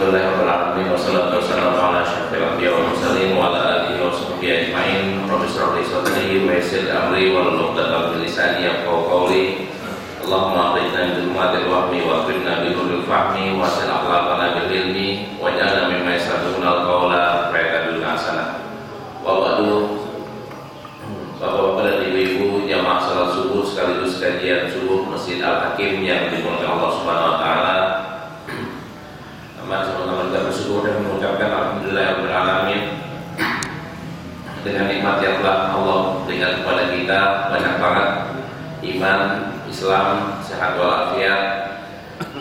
Alhamdulillahirabbil alamin wassalatu wassalamu ala asyrofil anbiya'i wal mursalin wa ala alihi wa sahbihi ajmain. Rabbi shrah li sadri wa yassir li amri wahlul 'uqdatam min lisani yafqahu qawli. Allahumma akhrijna min dhulumatil wahmi wa akhrijna bi nuril fahmi wa sil akhlaqana bil ilmi waj'alna mimman yastami'una al-qawla fa yattabi'una ahsana. Wa ba'du. Bapak-bapak dan ibu-ibu jamaah salat subuh sekaligus kajian subuh Masjid Al-Hakim yang dimuliakan Allah Subhanahu wa taala. Mari sama-sama kita bersyukur dan mengucapkan alhamdulillahirabbil alamin. Dengan nikmat yang telah Allah berikan kepada kita banyak banget, iman, Islam, sehat walafiat,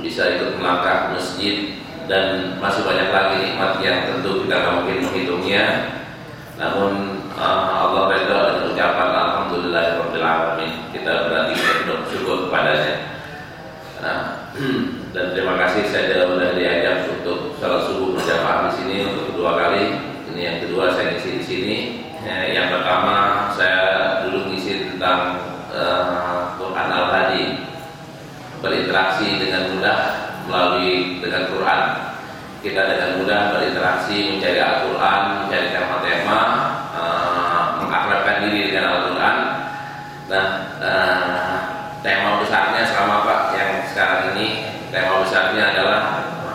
bisa ikut melangkah masjid, dan masih banyak lagi nikmat yang tentu kita tidak mungkin menghitungnya. Namun Allah redha dengan ucapan alhamdulillahirabbil alamin. Kita berarti bersyukur kepadanya. Dan terima kasih saya sudah diajak untuk salat subuh berjamaah di sini untuk kedua kali. Ini yang kedua saya ngisi di sini. Yang pertama saya dulu ngisi tentang Quran Al-Hadi, berinteraksi dengan mudah melalui dengan Quran. Kita dengan mudah berinteraksi mencari Al-Quran, mencari tema-tema, mengakrabkan diri dengan Al-Quran. Nah, tema besarnya sama Pak yang sekarang ini. Tema besarnya adalah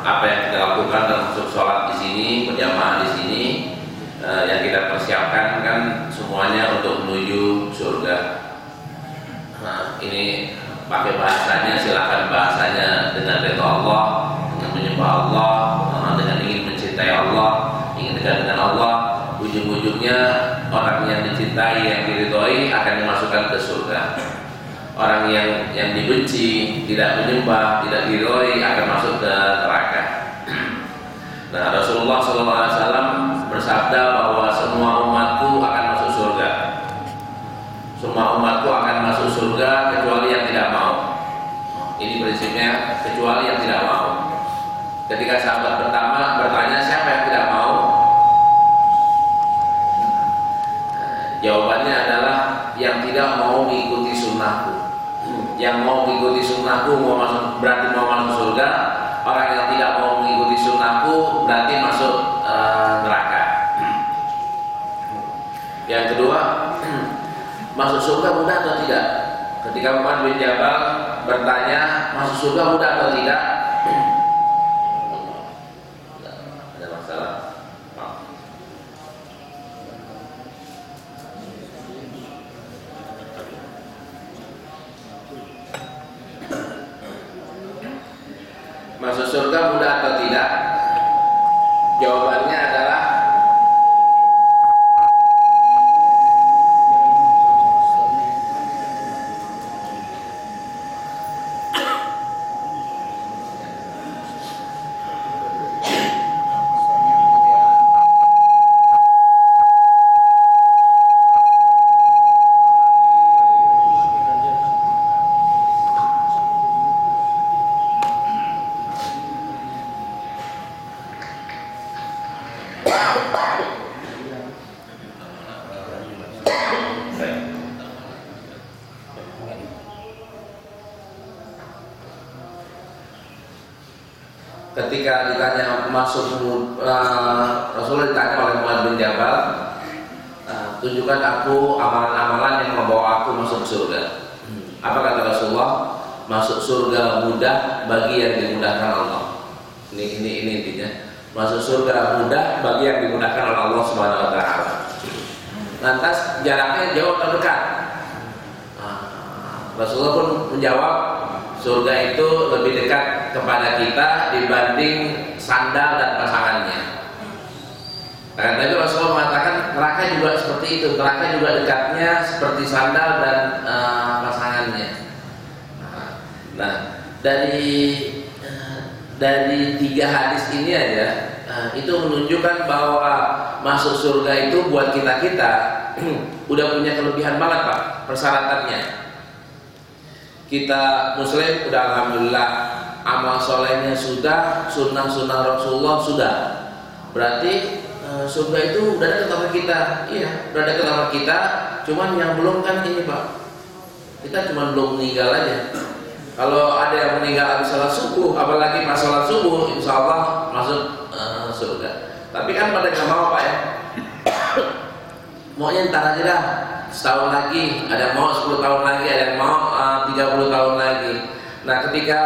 apa yang kita lakukan termasuk sholat di sini, berjamaah di sini, yang kita persiapkan kan semuanya untuk menuju surga. Nah, ini pakai bahasanya, silakan bahasanya dengan ridha Allah, dengan menyembah Allah, dengan ingin mencintai Allah, ingin dekat dengan Allah. Ujung-ujungnya orang yang dicintai, yang diridhoi akan dimasukkan ke surga. Orang yang dibenci, tidak menyembah, tidak diridhoi akan masuk ke neraka. Nah, Rasulullah SAW bersabda bahwa semua umatku akan masuk surga. Semua umatku akan masuk surga kecuali yang tidak mau. Ini prinsipnya, kecuali yang tidak mau. Ketika sahabat pertama bertanya siapa yang tidak mau, jawabannya adalah yang tidak mau mengikuti sunnahku. Yang mau mengikuti sunnahku berarti mau masuk surga. Orang yang tidak mau mengikuti sunnahku berarti masuk neraka. Yang kedua, masuk surga mudah atau tidak? Ketika Mu'adz bin Jabal bertanya masuk surga mudah atau tidak, ada masalah. Masuk surga mudah atau tidak? Jawabannya adalah ketika ditanya masuk Rasulullah ditanya oleh Mu'adz bin Jabal, tunjukkan aku amalan-amalan yang membawa aku masuk surga. Apa kata Rasulullah? Masuk surga mudah bagi yang dimudahkan Allah. Ini intinya. Masuk surga mudah bagi yang dimudahkan oleh Allah Subhanahu wa taala. Lantas jaraknya jauh atau dekat? Rasulullah pun menjawab, surga itu lebih dekat kepada kita dibanding sandal dan pasangannya. Karena itu Rasulullah mengatakan neraka juga seperti itu. Neraka juga dekatnya seperti sandal dan pasangannya. Nah, dari 3 hadis ini aja itu menunjukkan bahwa masuk surga itu buat kita udah punya kelebihan banget Pak persyaratannya. Kita muslim udah alhamdulillah, amal solehnya sudah, sunnah Rasulullah sudah. Berarti surga itu udah dekat sama kita. Iya, udah dekat sama kita. Cuman yang belum kan ini Pak, kita cuma belum meninggal aja. Kalau ada yang meninggal habis sholat subuh, apalagi pas sholat subuh, insya Allah masuk surga. Tapi kan pada nggak mau Pak ya. Maunya ntar aja dah, setahun lagi, ada yang mau 10 tahun lagi, ada yang mau 30 tahun lagi. Nah ketika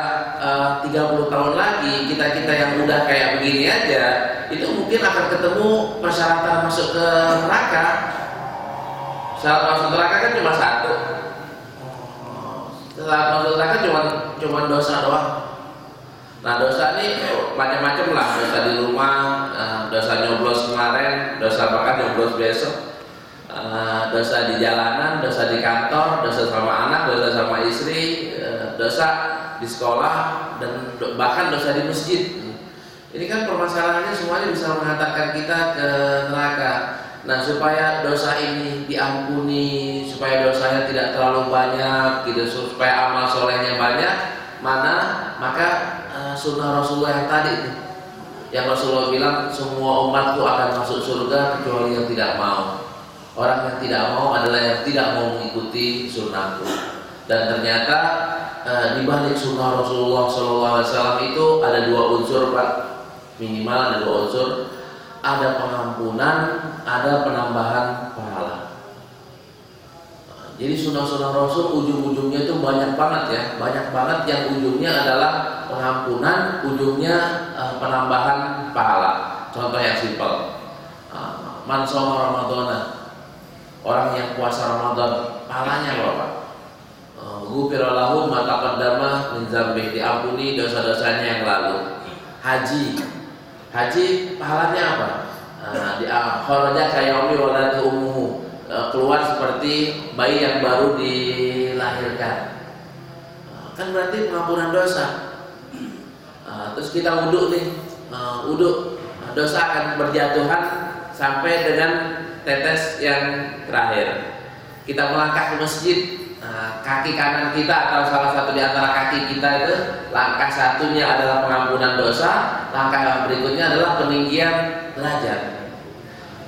30 tahun lagi kita yang udah kayak begini aja, itu mungkin akan ketemu persyaratan masuk ke neraka. Syarat masuk neraka kan cuma satu. Syarat masuk neraka cuma dosa doang. Nah dosa ini macam-macam lah, dosa di rumah, dosa nyoblos kemarin, dosa bahkan nyoblos besok. Dosa di jalanan, dosa di kantor, dosa sama anak, dosa sama istri, dosa di sekolah, dan bahkan dosa di masjid. Ini kan permasalahannya semuanya bisa menghantarkan kita ke neraka. Nah supaya dosa ini diampuni, supaya dosanya tidak terlalu banyak, gitu, supaya amal solehnya banyak, maka sunnah Rasulullah yang tadi itu, yang Rasulullah bilang semua umatku akan masuk surga kecuali yang tidak mau. Orang yang tidak mau adalah yang tidak mau mengikuti sunnahku. Dan ternyata di balik sunnah Rasulullah SAW itu ada dua unsur Pak, minimal ada dua unsur, ada pengampunan, ada penambahan pahala. Jadi sunnah-sunnah Rasul ujung-ujungnya itu banyak banget ya, banyak banget yang ujungnya adalah pengampunan, ujungnya penambahan pahala. Contoh yang simpel, man shoma Ramadhana, orang yang puasa Ramadan, pahalanya berapa? Ghufira lahu ma taqaddama min dzambi, diampuni dosa-dosanya yang lalu. Haji pahalanya apa? Kharaja kayaumi waladatu ummuhu, keluar seperti bayi yang baru dilahirkan. Kan berarti pengampunan dosa. Terus kita wudhu nih, dosa akan berjatuhan sampai dengan tetes yang terakhir. Kita melangkah ke masjid, kaki kanan kita atau salah satu di antara kaki kita itu, langkah satunya adalah pengampunan dosa, langkah yang berikutnya adalah peninggian derajat.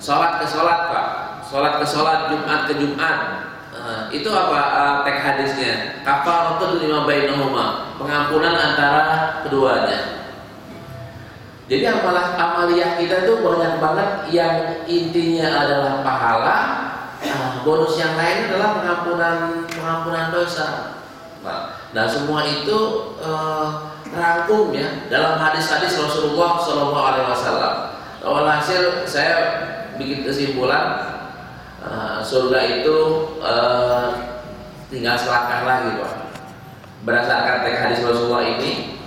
Sholat ke sholat Pak, sholat ke sholat, Jumat ke Jumat, itu apa teks hadisnya? Kafaratul lima bainahuma, pengampunan antara keduanya. Jadi amaliyah kita itu banyak banget yang intinya adalah pahala, bonus yang lain adalah pengampunan dosa. Nah semua itu rangkum ya dalam hadis-hadis Rasulullah SAW. Walhasil saya bikin kesimpulan, surga itu tinggal selangkah lagi Pak. Berdasarkan teks hadis Rasulullah ini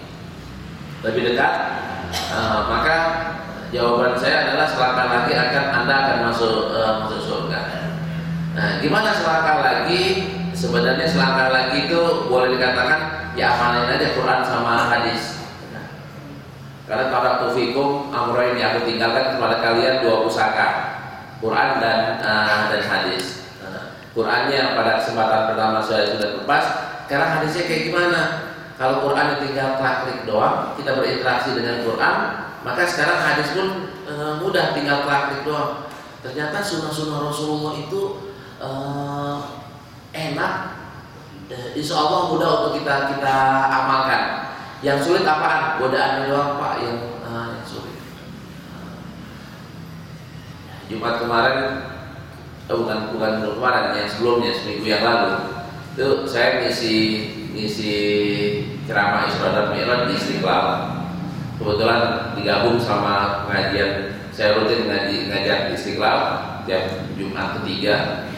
lebih dekat. Maka jawaban saya adalah selangkah lagi Anda akan masuk surga. Nah, gimana selangkah lagi? Sebenarnya selangkah lagi itu boleh dikatakan ya amalin aja Quran sama hadis. Karena taraktu fikum amrayn, yang aku tinggalkan kepada kalian dua pusaka, Quran dan hadis. Qurannya pada kesempatan pertama saya sudah lepas. Sekarang hadisnya kayak gimana? Kalau Quran tinggal klik doang, kita berinteraksi dengan Quran, maka sekarang hadis pun mudah, tinggal klik doang. Ternyata sunnah-sunnah Rasulullah itu enak, insya Allah mudah untuk kita amalkan. Yang sulit apaan? Godaannya doang Pak yang sulit. Jumat kemarin, bukan kemarin, yang sebelumnya, seminggu yang lalu, itu saya ngisi ceramah Isra dan Mi'raj di Istiqlal. Kebetulan digabung sama pengajian, saya rutin ngajar di Istiqlal tiap Jumat ketiga.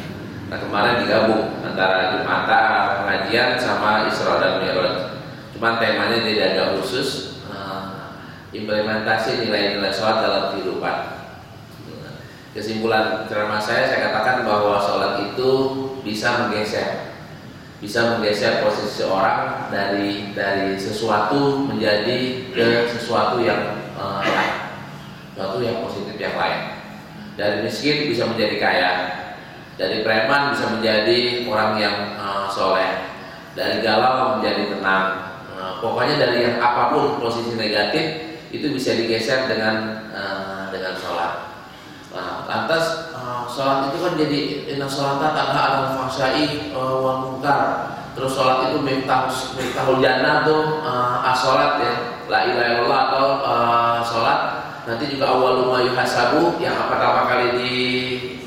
Nah kemarin digabung antara Jumatan pengajian sama Isra dan Mi'raj. Cuma temanya tidak ada khusus, implementasi nilai-nilai sholat dalam kehidupan. Kesimpulan ceramah saya katakan bahwa sholat itu bisa menggeser posisi orang dari sesuatu menjadi ke sesuatu yang lain, sesuatu yang positif yang lain. Dari miskin bisa menjadi kaya, dari preman bisa menjadi orang yang soleh, dari galau menjadi tenang. Pokoknya dari yang apapun posisi negatif itu bisa digeser dengan sholat. Lantas sholat itu kan jadi inna sholata tanha 'anil fahsya'i wal munkar. Terus sholat itu miftahul jannah tuh, sholat ya, la ilaha illallah atau sholat nanti juga awwalu ma yuhasabu, yang pertama kali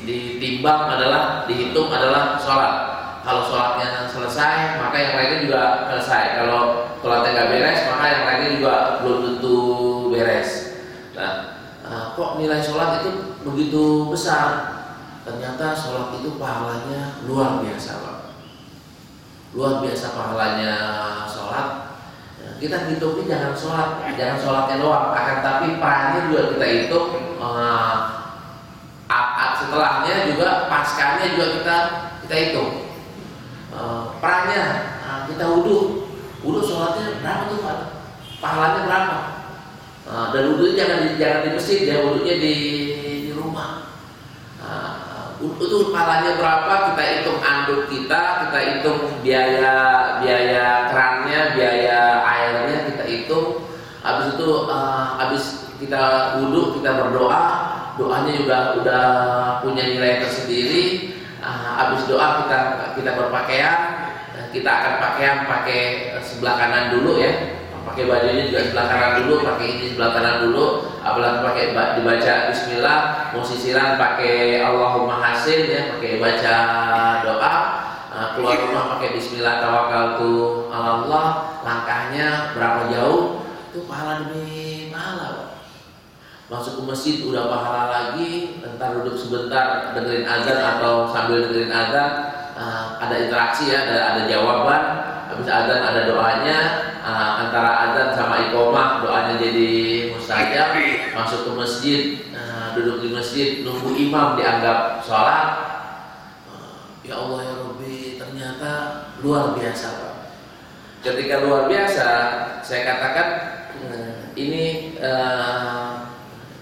ditimbang adalah, dihitung adalah sholat. Kalau sholatnya selesai, maka yang lainnya juga selesai. Kalau sholatnya nggak beres, maka yang lainnya juga belum tentu beres. Nah, kok nilai sholat itu begitu besar? Ternyata sholat itu pahalanya luar biasa, Pak. Luar biasa pahalanya sholat. Kita hitungnya jangan sholatnya doang, akan tapi pahalanya juga kita hitung. Setelahnya juga, paskanya juga kita hitung. Perannya, kita wudhu sholatnya berapa tuh Pak? Pahalanya berapa? Dan wudhunya jangan di masjid ya, wudhunya di rumah. Itu pahalanya berapa? Kita hitung anduk kita hitung biaya kerannya, biaya airnya kita hitung. Habis itu habis kita wudhu, kita berdoa, doanya juga udah punya nilai tersendiri. Habis doa kita berpakaian, kita akan pakai sebelah kanan dulu ya. Pakai bajunya juga sebelah kanan dulu, pakai ini sebelah kanan dulu. Apalagi pakai dibaca bismillah, mau sisiran pakai Allahumma hasin ya, pakai baca doa. Keluar rumah pakai bismillah tawakkaltu 'ala Allah. Langkahnya berapa jauh? Itu pahala demi pahala. Masuk ke masjid udah pahala lagi. Entar duduk sebentar dengerin azan atau sambil dengerin azan, ada interaksi ya, ada jawaban. Habis azan ada doanya. Antara azan sama iqomah doanya jadi mustajab. Masuk ke masjid, duduk di masjid nunggu imam dianggap sholat. Ya Allah ya Rabbi, ternyata luar biasa Pak. Ketika luar biasa, saya katakan ini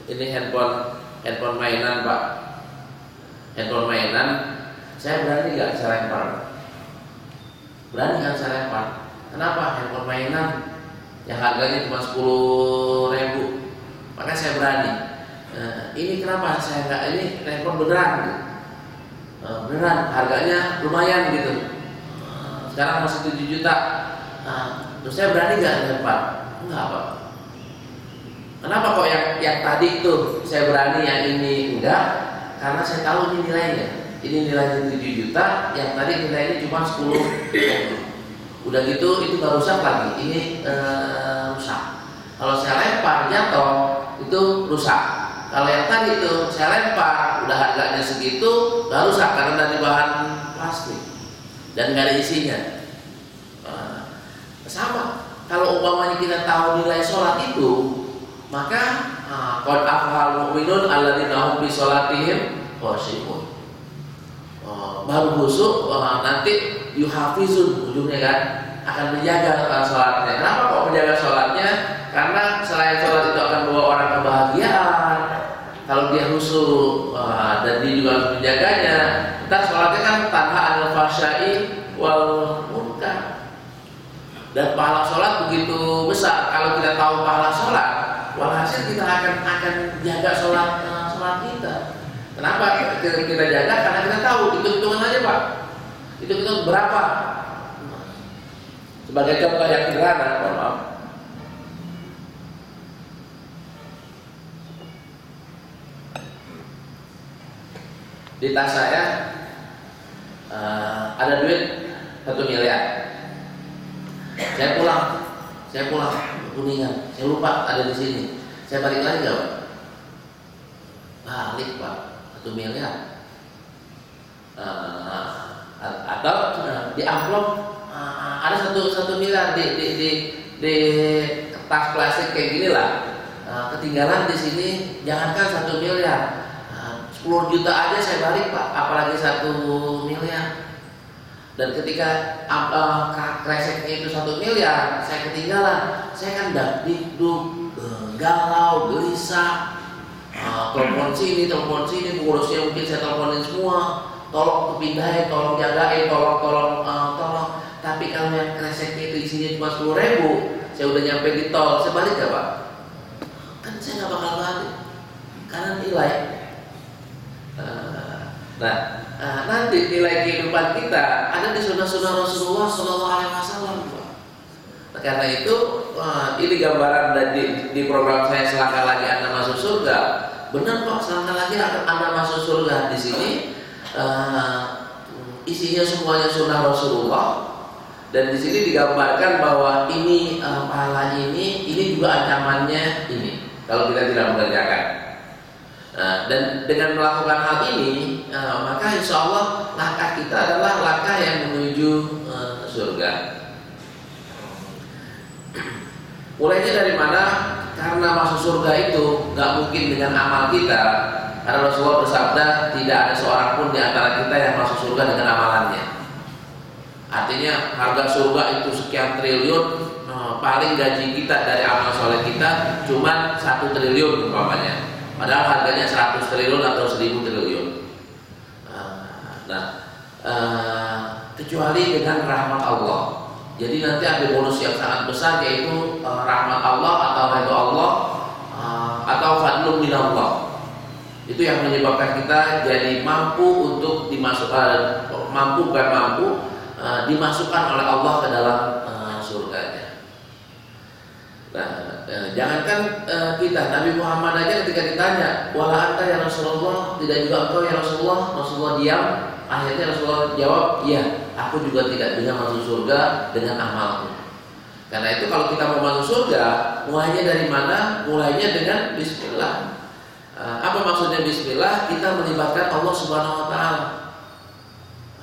handphone mainan Pak. Handphone mainan, saya berani nggak saya lempar? Berani nggak saya lempar? Kenapa? Handphone mainan yang harganya cuma 10.000, maka saya berani. Ini kenapa saya nggak? Ini handphone beneran, gitu. Beneran, harganya lumayan gitu. Sekarang masih 7 juta. Terus saya berani nggak lempar? Enggak Pak. Kenapa kok yang tadi itu saya berani, yang ini enggak? Karena saya tahu ini nilainya. Ini nilainya 7 juta, yang tadi nilainya cuma 10.000. Udah gitu itu nggak rusak lagi, ini rusak. Kalau saya lempar jatuh itu rusak. Kalau yang tadi itu saya lempar udah harganya segitu nggak rusak karena dari bahan plastik dan nggak ada isinya. Sama. Kalau umpamanya kita tahu nilai sholat itu, maka qad aflahal mu'minun alladzina hum fi sholatihim khashi'un. Baru busuk nanti yuhafizun, ujungnya kan akan menjaga sholatnya. Kenapa kok menjaga sholatnya? Karena selain sholat itu akan membawa orang kebahagiaan. Kalau dia khusyuk dan dia juga harus menjaganya, ntar sholatnya kan tanha anil fahsya'i wal munkar. Dan pahala sholat begitu besar. Kalau kita tahu pahala sholat, walhasil kita akan jaga sholat kita. Kenapa kita jaga? Karena kita tahu, hitung-hitungan aja Pak. Hitung-hitung berapa. Sebagai contoh yang sederhana, mohon maaf. Di tas saya ada duit 1 miliar. Saya pulang Kuningan. Saya lupa ada di sini. Saya balik lagi nggak Pak? Balik Pak. 1 miliar. Atau di amplop ada 1 miliar di tas plastik kayak gini lah. Ketinggalan di sini, jangankan 1 miliar, 10 juta aja saya balik Pak, apalagi 1 miliar. Dan ketika kreseknya itu 1 miliar, saya ketinggalan, saya kan dakdikduk, galau, gelisah. Telepon sini, pengurusnya mungkin saya teleponin semua, tolong pindahin, tolong jagain, tolong. Tapi kalau yang kreseknya itu isinya cuma 10.000, saya udah nyampe di tol, saya balik gak Pak? Kan saya nggak bakal balik, karena nilai. Nanti nilai kehidupan kita ada di sunnah-sunnah Rasulullah SAW, Pak. Karena itu ini gambaran di program saya selangkah lagi Anda masuk surga. Benar kok, selangkah lagi Anda masuk surga. Di sini isinya semuanya sunnah Rasulullah, dan di sini digambarkan bahwa ini pahala ini juga ancamannya ini kalau kita tidak mengerjakan. Dan dengan melakukan hal ini, maka insya Allah langkah kita adalah langkah yang menuju surga. Mulainya dari mana? Karena masuk surga itu nggak mungkin dengan amal kita. Karena Rasulullah bersabda, tidak ada seorang pun di antara kita yang masuk surga dengan amalannya. Artinya harga surga itu sekian triliun, paling gaji kita dari amal soleh kita cuma 1 triliun umpamanya. Padahal harganya 100 triliun atau 1000 triliun. Kecuali dengan rahmat Allah. Jadi nanti ada bonus yang sangat besar, yaitu rahmat Allah atau ridho Allah atau fadlun minallah. Itu yang menyebabkan kita jadi mampu untuk dimasukkan, dimasukkan oleh Allah ke dalam surganya. Nah, jangankan kita, Nabi Muhammad aja ketika ditanya, wala anta ya Rasulullah, tidak juga engkau ya Rasulullah? Rasulullah diam. Akhirnya Rasulullah jawab, iya, aku juga tidak bisa masuk surga dengan amalku. Karena itu kalau kita mau masuk surga, mulainya dari mana? Mulainya dengan Bismillah. Apa maksudnya Bismillah? Kita melibatkan Allah Subhanahu Wa Taala.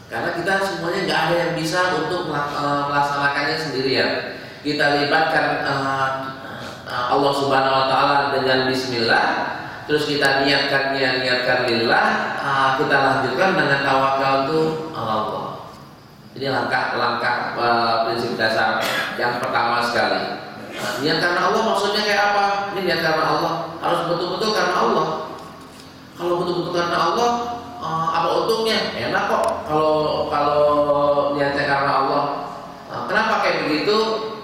Karena kita semuanya nggak ada yang bisa untuk melaksanakannya sendirian. Kita libatkan Allah Subhanahu Wa Taala dengan Bismillah. Terus kita niatkan lillah, kita lanjutkan dengan tawakal itu Allah. Ini langkah prinsip dasar yang pertama sekali. Niat karena Allah maksudnya kayak apa? Ini niat karena Allah, harus betul-betul karena Allah. Kalau betul-betul karena Allah, apa untungnya? Enak kok kalau niatnya karena Allah. Kenapa kayak begitu?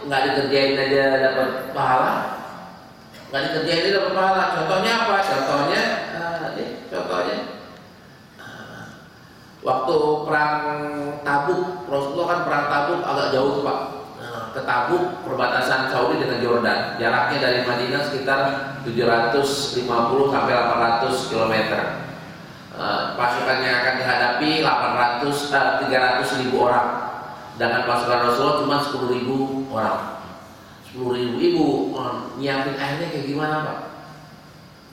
Nggak dikerjain aja dapat pahala? Nggak dikerjain aja dapat pahala. Contohnya apa? Contohnya waktu perang Tabuk, Rasulullah kan perang Tabuk agak jauh tuh Pak. Ke Tabuk, perbatasan Saudi dengan Jordan. Jaraknya dari Madinah sekitar 750 sampai 800 km. Pasukan yang akan dihadapi 300 ribu orang. Dengan pasukan Rasulullah cuma 10 ribu orang. 10 ribu ibu nyiapin airnya kayak gimana Pak?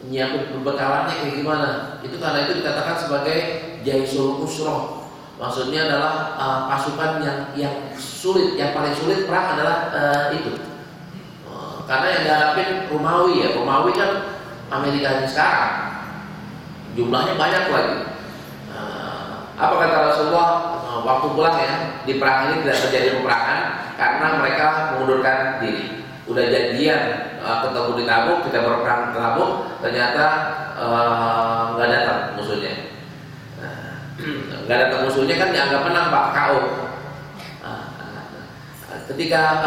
Nyiapin perbekalannya kayak gimana? Itu karena itu dikatakan sebagai jaisul usroh. Maksudnya adalah pasukan yang sulit, yang paling sulit perang adalah itu. Karena yang dihadapin Romawi ya, Romawi kan Amerika sekarang, jumlahnya banyak lagi. Apa kata Rasulullah waktu pulang ya, di perang ini tidak terjadi peperangan karena mereka mengundurkan diri. Udah janjian ketemu di Tabuk, kita berperang di Tabuk, ternyata nggak datang musuhnya. Nggak datang musuhnya kan dianggap menang Pak, KO. Ketika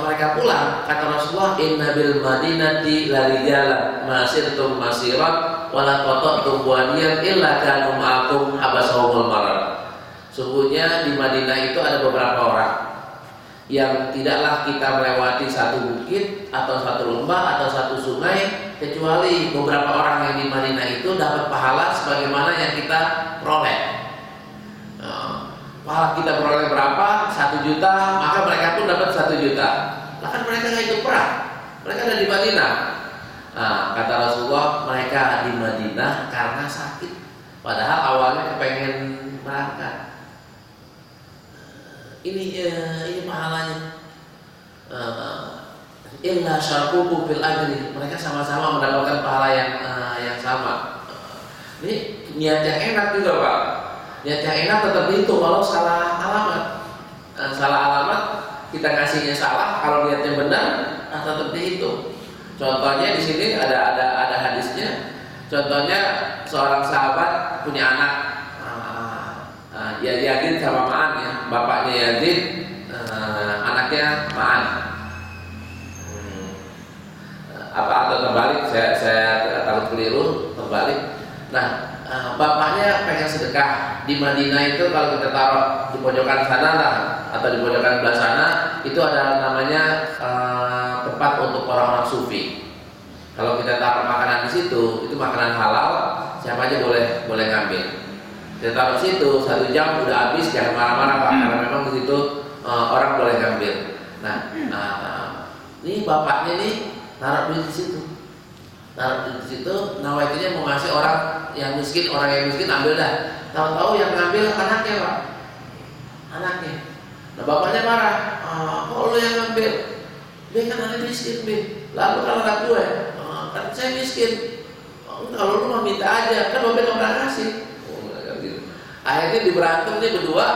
mereka pulang, kata Rasulullah, inna bil madinati larijalan masirtum masirat wala qata'tum wadiyan illa kanu ma'akum habasahumul marad. Sungguhnya di Madinah itu ada beberapa orang yang tidaklah kita melewati satu bukit atau satu lembah atau satu sungai kecuali beberapa orang yang di Madinah itu dapat pahala sebagaimana yang kita peroleh. Pahala kita peroleh berapa? 1 juta, maka mereka pun dapat 1 juta. Lah kan mereka nggak ikut perang, mereka ada di Madinah. Kata Rasulullah, mereka di Madinah karena sakit, padahal awalnya kepengen berangkat. Ini pahalanya. Illa syarquku fil ajri, mereka sama-sama mendapatkan pahala yang sama. Ini niat yang enak juga Pak. Niat yang enak tetap dihitung kalau salah alamat. Salah alamat kita kasihnya salah, kalau niatnya benar tetap dihitung. Contohnya di sini ada hadisnya. Contohnya seorang sahabat punya anak, Yazid sama Ma'an ya, bapaknya Yazid, anaknya Ma'an. Atau terbalik, saya takut keliru, terbalik. Nah, bapaknya pengen sedekah di Madinah itu, kalau kita taruh di pojokan sana lah atau di pojokan sebelah sana itu ada namanya tempat untuk orang-orang sufi. Kalau kita taruh makanan di situ, itu makanan halal, siapa aja boleh ngambil. Kita taruh di situ 1 jam udah habis, jangan marah-marah Pak, karena memang di situ orang boleh ngambil. Nah, ini bapaknya nih taruh duit di situ. Taruh di situ, nawaitunya mau ngasih orang yang miskin ambil dah. Tahu-tahu yang ngambil anaknya Pak, anaknya. Nah bapaknya marah, kok lu yang ngambil? Dia kan anak miskin, Bin. Lalu kalau anak gue, kan saya miskin. Kalau lu mau minta aja, kan bapaknya nggak pernah kasih. Akhirnya diberantem nih berdua,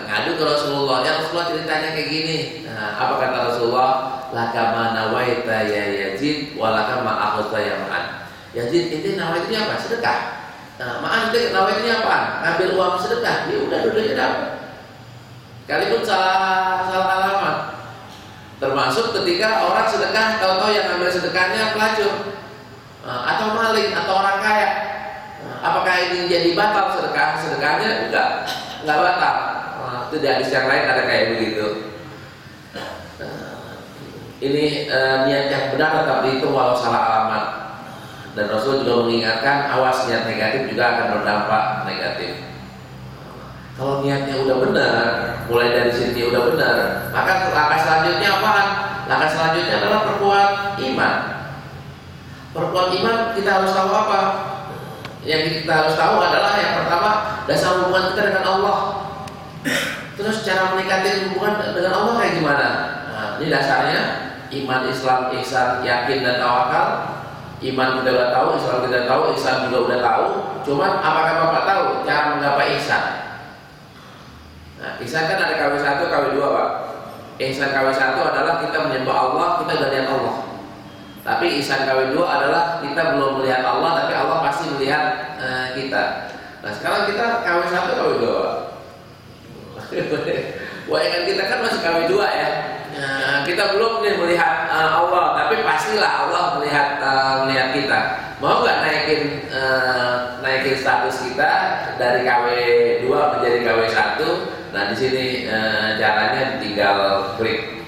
ngadu ke Rasulullah. Ya Rasulullah ceritanya kayak gini. Apa kata Rasulullah? Laka nawaita ya Yazid, walaka akhadta ya Ma'an. Yazid, ini nawaitnya apa? Sedekah. Ma'an itu nawaitnya apa? Ngambil uang sedekah. Ya udah dua-duanya dapat. Sekalipun salah alamat. Termasuk ketika orang sedekah, tahu-tahu yang ngambil sedekahnya pelacur, atau maling, atau orang kaya. Apakah ini jadi batal sedekahnya? Enggak batal. Itu di hadis yang lain ada kayak begitu. Ini niat yang benar tetap dihitung walau salah alamat. Dan Rasul juga mengingatkan awas niat negatif juga akan berdampak negatif. Kalau niatnya udah benar, mulai dari sini udah benar, maka langkah selanjutnya apaan? Langkah selanjutnya adalah perkuat iman. Perkuat iman kita harus tahu apa? Yang kita harus tahu adalah yang pertama dasar hubungan kita dengan Allah. Terus cara meningkatkan hubungan dengan Allah kayak gimana? Nah, ini dasarnya iman, Islam, ihsan, yakin dan tawakal. Iman kita udah tahu, Islam kita tahu, ihsan juga udah tahu. Cuman apakah Bapak tahu cara menggapai ihsan? Nah, ihsan kan ada KW1, KW2 Pak. Ihsan KW1 adalah kita menyembah Allah, kita udah lihat Allah. Tapi ihsan KW2 adalah kita belum melihat Allah, tapi Allah pasti melihat kita. Nah sekarang kita KW1, KW2 Pak. Wayangan kita kan masih KW2 ya. Kita belum nih melihat Allah, tapi pastilah Allah melihat kita. Mau nggak naikin status kita dari KW2 menjadi KW1? Nah di sini caranya tinggal klik.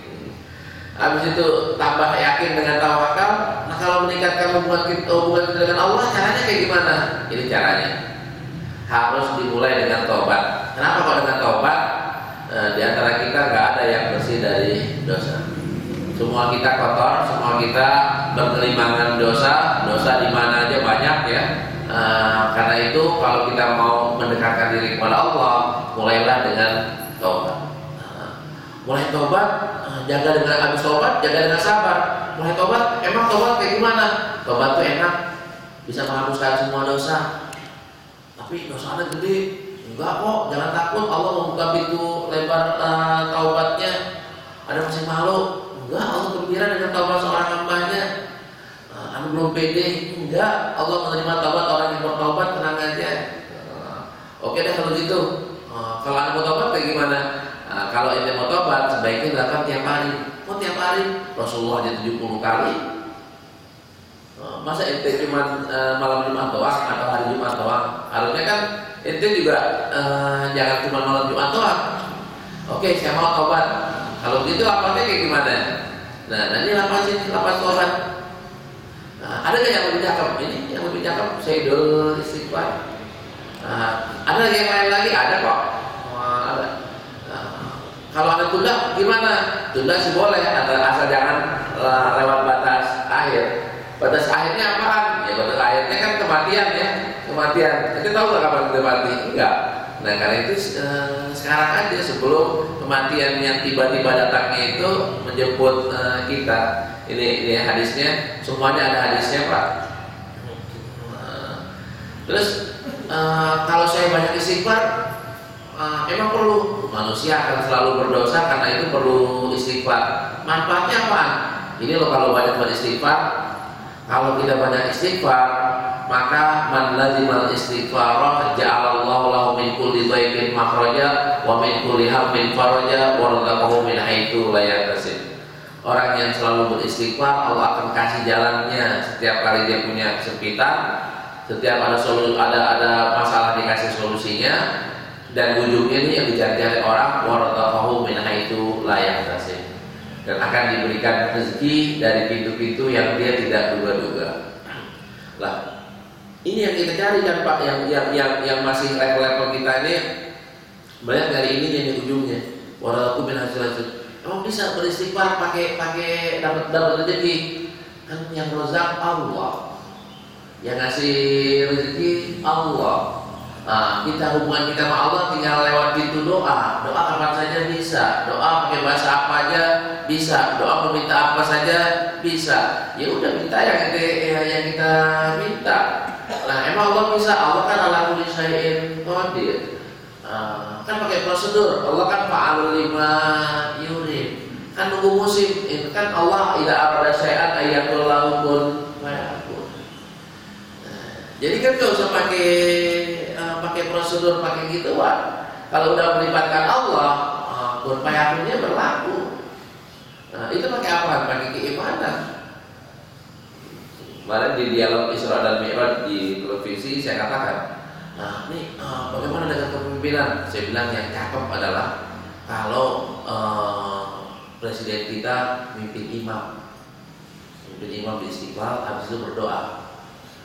Habis itu tambah yakin dengan tawakal. Nah kalau meningkatkan hubungan kita dengan Allah, caranya kayak gimana? Ini caranya harus dimulai dengan tobat. Kenapa kalau dengan tobat? Di antara kita nggak ada yang bersih dari dosa. Semua kita kotor, semua kita berkelimangan dosa di mana aja banyak ya. Karena itu kalau kita mau mendekatkan diri kepada Allah, mulailah dengan tobat. Mulai tobat, jaga dengan habis tobat, jaga dengan sabar. Mulai tobat, emang tobat kayak gimana? Tobat tuh enak, bisa menghapuskan semua dosa. Tapi dosanya gede. Enggak kok, jangan takut. Allah membuka pintu lebar taubatnya. Ada masih malu? Enggak, Allah gembira dengan taubat seorang hambanya. Anda belum pede? Enggak, Allah menerima taubat orang yang bertaubat, tenang aja. Oke deh kalau gitu. Kalau Anda mau taubat kayak gimana? Kalau ente mau tobat sebaiknya dilakukan tiap hari. Kok tiap hari? Rasulullah aja 70 kali. Masa ente cuma malam Jumat doang atau hari Jumat doang? Harusnya kan ente juga jangan cuma malam Jumat doang. Oke, saya mau tobat. Kalau begitu lapasnya kayak gimana? Nah ini lapas tobat. Ada nggak yang lebih cakep? Ini yang lebih cakep Sayyidul Istighfar. Ada lagi yang lain lagi? Ada kok. Ada. Kalau ada tunda gimana? Tunda sih boleh, asal jangan lewat batas akhir. Batas akhirnya apaan? Ya batas akhirnya kan kematian ya, kematian. Kita tahu nggak kapan kita mati? Enggak. Nah karena itu sekarang aja sebelum kematian yang tiba-tiba datangnya itu menjemput kita. Ini hadisnya, semuanya ada hadisnya Pak. Terus kalau saya banyak istighfar, memang perlu. Manusia akan selalu berdosa karena itu perlu istighfar. Manfaatnya apaan? Ini loh kalau banyak beristighfar. Kalau kita banyak istighfar, maka man lazimal istighfar ja'alallahu lahu min kulli dhaiqin makhraja wa min kulli hammin faraja wa razaqahu min haitsu la yahtasib. Orang yang selalu beristighfar, Allah akan kasih jalannya setiap kali dia punya kesempitan. Setiap ada masalah dikasih solusinya. dan ujungnya ini yang dicari-cari orang, waradaqahu min haitsu la yahtasib, dan akan diberikan rezeki dari pintu-pintu yang dia tidak duga-duga. Lah, ini yang kita cari kan Pak, yang masih level-level kita ini, banyak dari ini yang di ujungnya, waradaqahu min haitsu la yahtasib. Emang bisa beristighfar pakai dapat rezeki? Kan yang rozak Allah, yang ngasih rezeki Allah. Nah, kita hubungan kita sama Allah tinggal lewat pintu doa. Doa kapan saja bisa. Doa pakai bahasa apa aja bisa. Doa meminta apa saja bisa. Ya udah minta yang kita minta. Nah, emang Allah bisa. Allah kan ala kulli syai'in qadir. Kan pakai prosedur. Allah kan fa'alul lima yurid. Kan nunggu musim. Itu kan Allah idza arada syai'an ayatul lahu kun fayakun. Jadi kan gak usah pakai prosedur, pakai gituan. Kalau udah melibatkan Allah, kun fayakunnya berlaku. Nah, itu pakai apa? Pakai keimanan. Kemarin di dialog Isra dan Mi'raj di televisi saya katakan, nah ini bagaimana dengan kepemimpinan? Saya bilang yang cakep adalah kalau presiden kita mimpin imam di Istiqlal, habis itu berdoa.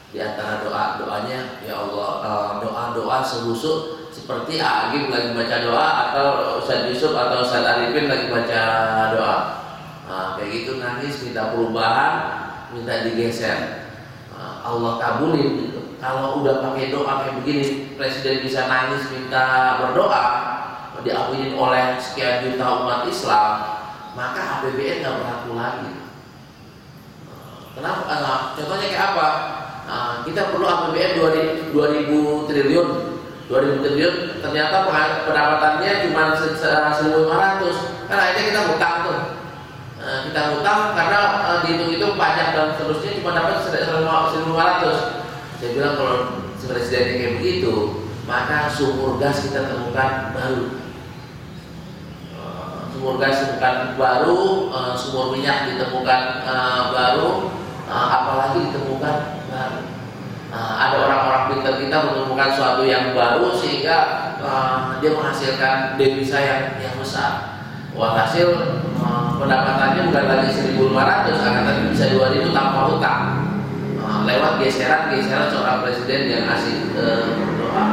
Di antara doanya, ya Allah, doa sehusuk seperti Agim lagi baca doa, atau Ustaz Yusuf atau Ustaz Arifin lagi baca doa. Kayak gitu nangis, minta perubahan, minta digeser. Allah kabulin gitu. Kalau udah pakai doa kayak begini, presiden bisa nangis minta berdoa, diakuin oleh sekian juta umat Islam, maka APBN nggak berlaku lagi. Kenapa? Contohnya kayak apa? Kita perlu APBN 2000 triliun, ternyata pendapatannya cuma 1.500. Kan akhirnya kita hutang tuh. Kita hutang karena dihitung-hitung pajak dan seterusnya cuma dapat 1.500. Saya bilang kalau presidennya kayak begitu, maka sumur gas kita temukan baru. Sumur gas ditemukan baru, sumur minyak ditemukan baru, apalagi ditemukan baru. Ada orang-orang pintar kita menemukan suatu yang baru sehingga dia menghasilkan devisa yang besar. Walhasil pendapatannya bukan lagi 1.500, akan tapi bisa 2.000 tanpa hutang, lewat geseran seorang presiden yang asik berdoa.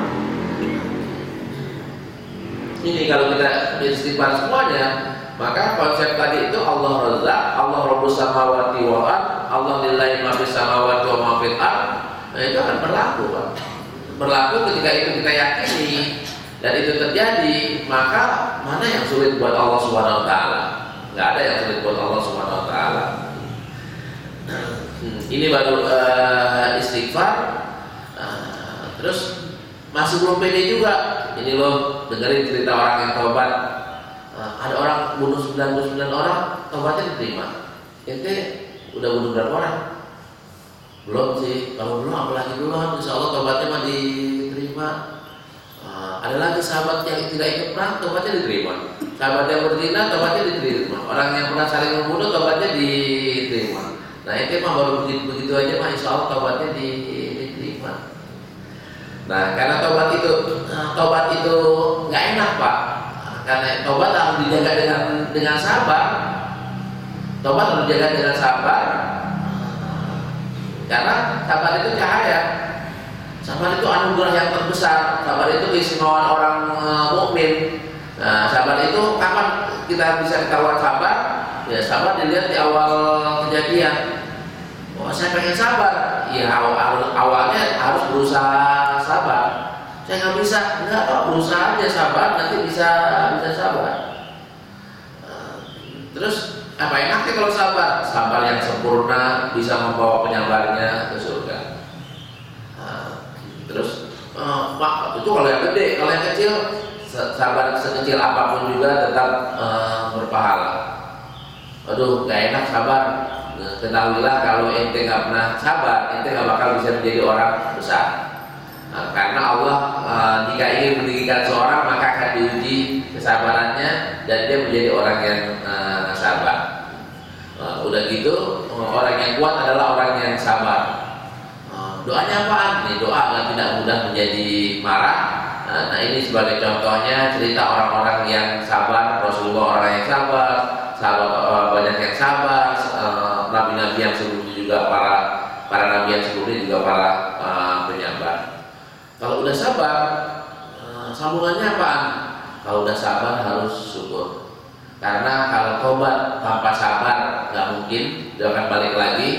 Ini kalau kita beristighfar semuanya, maka konsep tadi itu Allah Razzaq, Allah Rabbus samawati wal ard, Allah lillahi ma fis samawati wa ma fil ard. Nah, itu akan berlaku, Pak. Berlaku ketika itu kita yakini dan itu terjadi, maka mana yang sulit buat Allah Subhanahu wa taala? Enggak ada yang sulit buat Allah Subhanahu wa taala. Ini baru istighfar. Terus masih belum pede juga. Ini loh, dengerin cerita orang yang taubat. Ada orang bunuh 99 orang, taubatnya diterima. Ente udah bunuh berapa orang? Belum sih. Kalau belum, apalagi belum. Insya Allah taubatnya mah diterima. Ada lagi sahabat yang tidak ikut perang, taubatnya diterima. Sahabat yang berzina, taubatnya diterima. Orang yang pernah saling membunuh, taubatnya diterima. Nah itu mah baru begitu aja mah, insya Allah taubatnya diterima. Nah, karena taubat itu nggak enak, Pak. Karena taubat harus dijaga dengan sabar. Taubat harus dijaga dengan sabar. Karena sabar itu cahaya. Sabar itu anugerah yang terbesar. Sabar itu keistimewaan orang mukmin. Nah, sabar itu kapan kita bisa ketahuan sabar? Ya, sabar dilihat di awal kejadian. Oh, saya pengen sabar. Ya, awalnya harus berusaha sabar. Saya nggak bisa, berusaha aja sabar, nanti bisa sabar. Terus apa enaknya kalau sabar? Sabar yang sempurna bisa membawa penyabarnya ke surga. Terus Pak, itu kalau yang gede, kalau yang kecil, sabar sekecil apapun juga tetap berpahala. Aduh, gak enak sabar. Ketahuilah kalau ente nggak pernah sabar, ente nggak bakal bisa menjadi orang besar. Karena Allah jika ingin meninggikan seorang, maka akan diuji kesabarannya dan dia menjadi orang yang sabar. Udah gitu, orang yang kuat adalah orang yang sabar. Doanya apaan? Nih, doa agar tidak mudah menjadi marah, Nah ini sebagai contohnya cerita orang-orang yang sabar. Rasulullah orang yang sabar, sahabat banyak yang sabar, nabi-nabi yang sebelumnya juga para nabi yang sebelumnya juga para penyabar. Kalau udah sabar, sambungannya apaan? Kalau udah sabar harus syukur. Karena kalau tobat tanpa sabar nggak mungkin, dia akan balik lagi.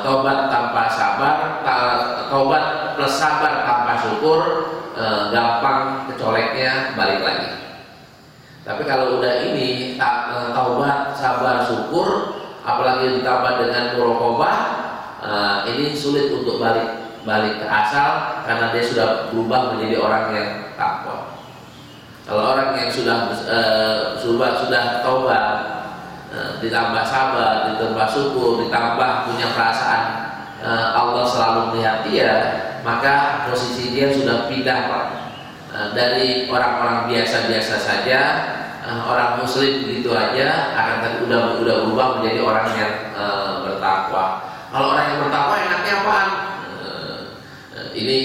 Tobat tanpa sabar, tobat plus sabar tanpa syukur, gampang kecoleknya balik lagi. Tapi kalau udah ini taubat, sabar, syukur, apalagi ditambah dengan muraqabah, ini sulit untuk balik ke asal karena dia sudah berubah menjadi orang yang takwa. Kalau orang yang sudah taubat, ditambah sabar, ditambah syukur, ditambah punya perasaan Allah selalu melihat dia, maka posisi dia sudah pindah Pak. Dari orang-orang biasa-biasa saja, orang muslim begitu aja, akan tapi udah berubah menjadi orang yang bertakwa. Kalau orang yang bertakwa enaknya apaan? Ini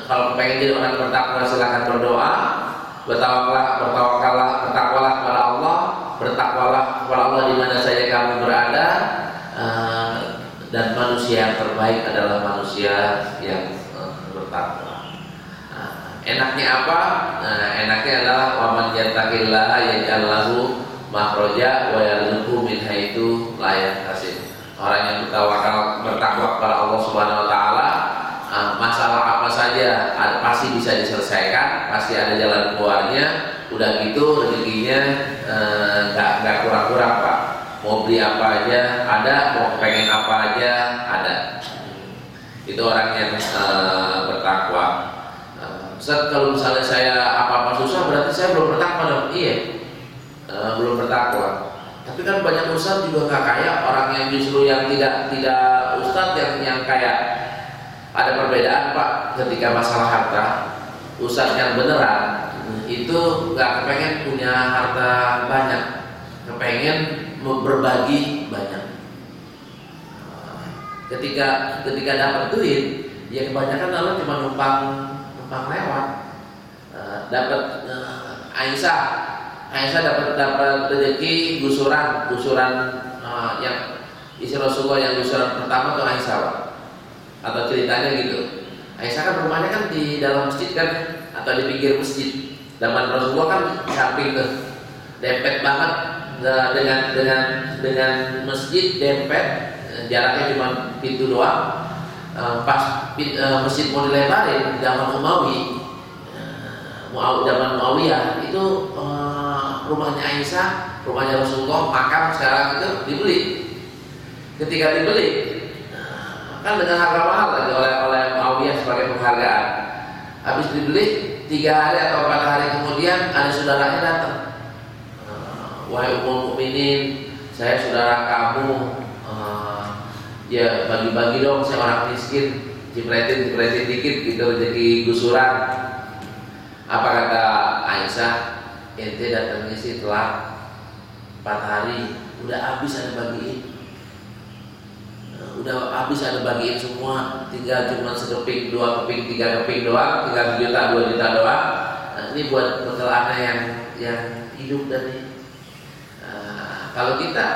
kalau pengen jadi orang yang bertakwa silakan berdoa, bertakwalah kepada Allah, bertakwalah kepada Allah di mana saja kamu berada, dan manusia yang terbaik adalah manusia yang bertakwa. Enaknya apa? Enaknya adalah waman yattaqillaha yaj'al lahu makhraja wa yarzuqhu min haitsu la yahtasib. Orang yang bertakwa kepada Allah Subhanahu wa taala, masalah apa saja pasti bisa diselesaikan, pasti ada jalan keluarnya. Udah gitu rezekinya nggak kurang-kurang Pak. Mau beli apa aja ada, mau pengen apa aja ada. Itu orang yang bertakwa. Ustaz, kalau misalnya saya apa-apa susah berarti saya belum bertakwa dong? Iya, belum bertakwa. Tapi kan banyak ustaz juga nggak kayak orang yang justru yang tidak ustaz yang kayak. Ada perbedaan Pak ketika masalah harta. Ustaz yang beneran itu nggak kepengen punya harta banyak, kepengen berbagi banyak. Ketika dapat duit, ya kebanyakan Allah cuma numpang lewat. Dapat Aisyah dapat rezeki gusuran yang istri Rasulullah yang gusuran pertama tuh Aisyah Pak. Atau ceritanya gitu. Aisyah kan rumahnya kan di dalam masjid kan, atau di pinggir masjid. Zaman Rasulullah kan samping tuh, dempet banget dengan masjid dempet, jaraknya cuma pintu doang. Pas masjid mau dilebarin zaman zaman Muawiyah itu rumahnya Aisyah, rumahnya Rasulullah, makam sekarang itu dibeli. Ketika dibeli kan dengan harga mahal lagi oleh Muawiyah sebagai penghargaan. Habis dibeli 3 hari atau 4 hari kemudian ada saudaranya datang. Wahai ummul mukminin, saya saudara kamu, ya bagi-bagi dong, saya orang miskin, cipretin dikit gitu rezeki gusuran. Apa kata Aisyah? Ente datangnya sih telat 4 hari, udah habis ada bagiin. Udah habis ada bagiin semua, tinggal cuma sekeping, 2 keping, 3 keping doang, tinggal 1 juta, 2 juta doang. Ini buat bekal anak yang hidup tadi. Kalau kita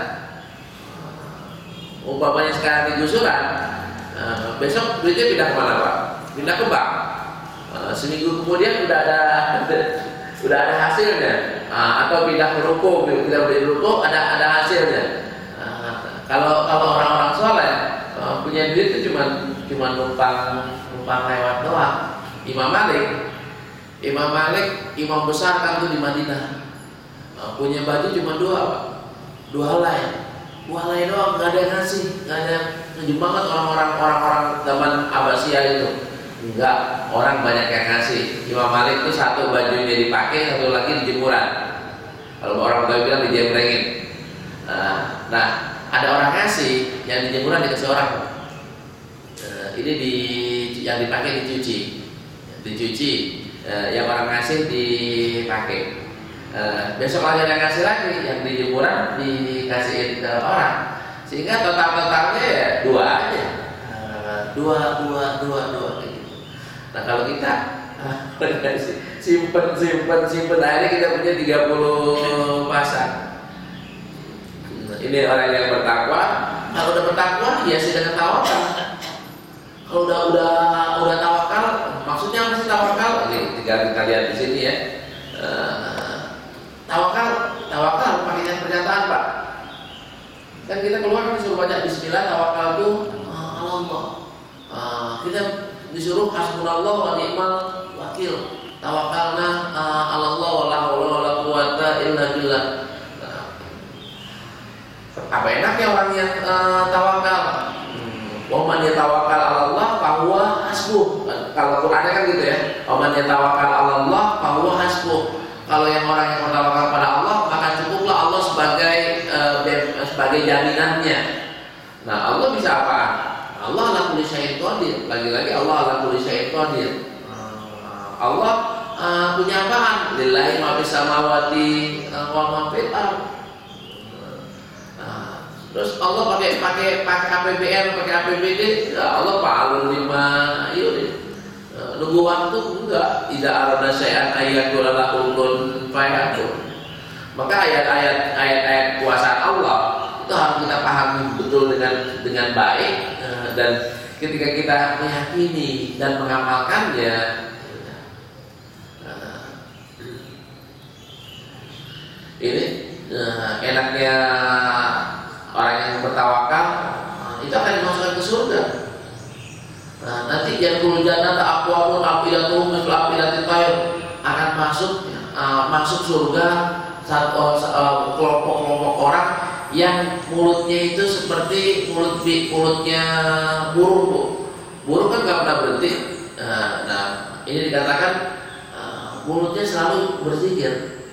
umpamanya sekarang di gusuran, besok duitnya pindah kemana Pak? Pindah ke bank. Seminggu kemudian udah ada hasilnya. Atau pindah ke ruko, kita beli ruko ada hasilnya. Kalau orang-orang soleh punya duit itu cuma numpang lewat doang. Imam Malik, imam besar kan tuh di Madinah, punya baju cuma 2 helai doang, nggak ada yang ngasih, nggak ada. Ngejum banget orang-orang zaman Abbasiyah itu, enggak, orang banyak yang ngasih. Imam Malik itu 1 bajunya dipakai, 1 lagi di jemuran. Kalau orang tua bilang dijembrengin. Nah, ada orang ngasih, yang di jemuran dikasih orang. Ini yang dipakai dicuci, yang orang ngasih dipakai. Besok lagi ada yang ngasih lagi, yang di jemuran dikasihin ke orang, sehingga totalnya ya 2 aja, 2 gitu. Nah kalau kita simpen akhirnya kita punya 30 pasang. Ini orang yang bertakwa. Kalau udah bertakwa hiasi dengan tawakal. Kalau udah tawakal, maksudnya apa sih tawakal? Ini tinggal kita lihat di sini ya. Tawakal pakai pernyataan, Pak. Kan kita keluar disuruh baca bismillah, tawakal itu Allah. Kita disuruh hasbunallah wa ni'mal wakil. Tawakalna Allah wala haula wala quwata illa billah. Apa enaknya orang yang tawakal? Wa man yatawakkal 'ala Allah fa huwa hasbuh. Kalau Qur'annya kan gitu ya. Wa man yatawakkal 'ala Allah fa huwa hasbuh. Kalau yang orang yang bertawakal pada Allah, maka cukuplah Allah sebagai jaminannya. Nah, Allah bisa apa? Allah ala kulli syai'in qadir. Lagi-lagi Allah ala kulli syai'in qadir. Allah punya apaan? Lillahi ma fis samawati wa ma fil ardh. Terus Allah pakai APBN, pakai APBD, ya Allah fa'alun lima yurid. Nunggu waktu enggak, tidak arada syai'an ayatul lahu kun fayakun. Maka ayat-ayat kuasa Allah itu harus kita pahami betul dengan baik, dan ketika kita meyakini dan mengamalkannya, ini enaknya orang yang bertawakal itu akan dimasukkan ke surga. Nanti yadkhulul jannata aqwamun afidatuhum mithlu afidatit tayr, akan masuk surga kelompok-kelompok orang yang mulutnya itu seperti mulutnya burung. Burung kan nggak pernah berhenti. Nah, ini dikatakan mulutnya selalu berzikir.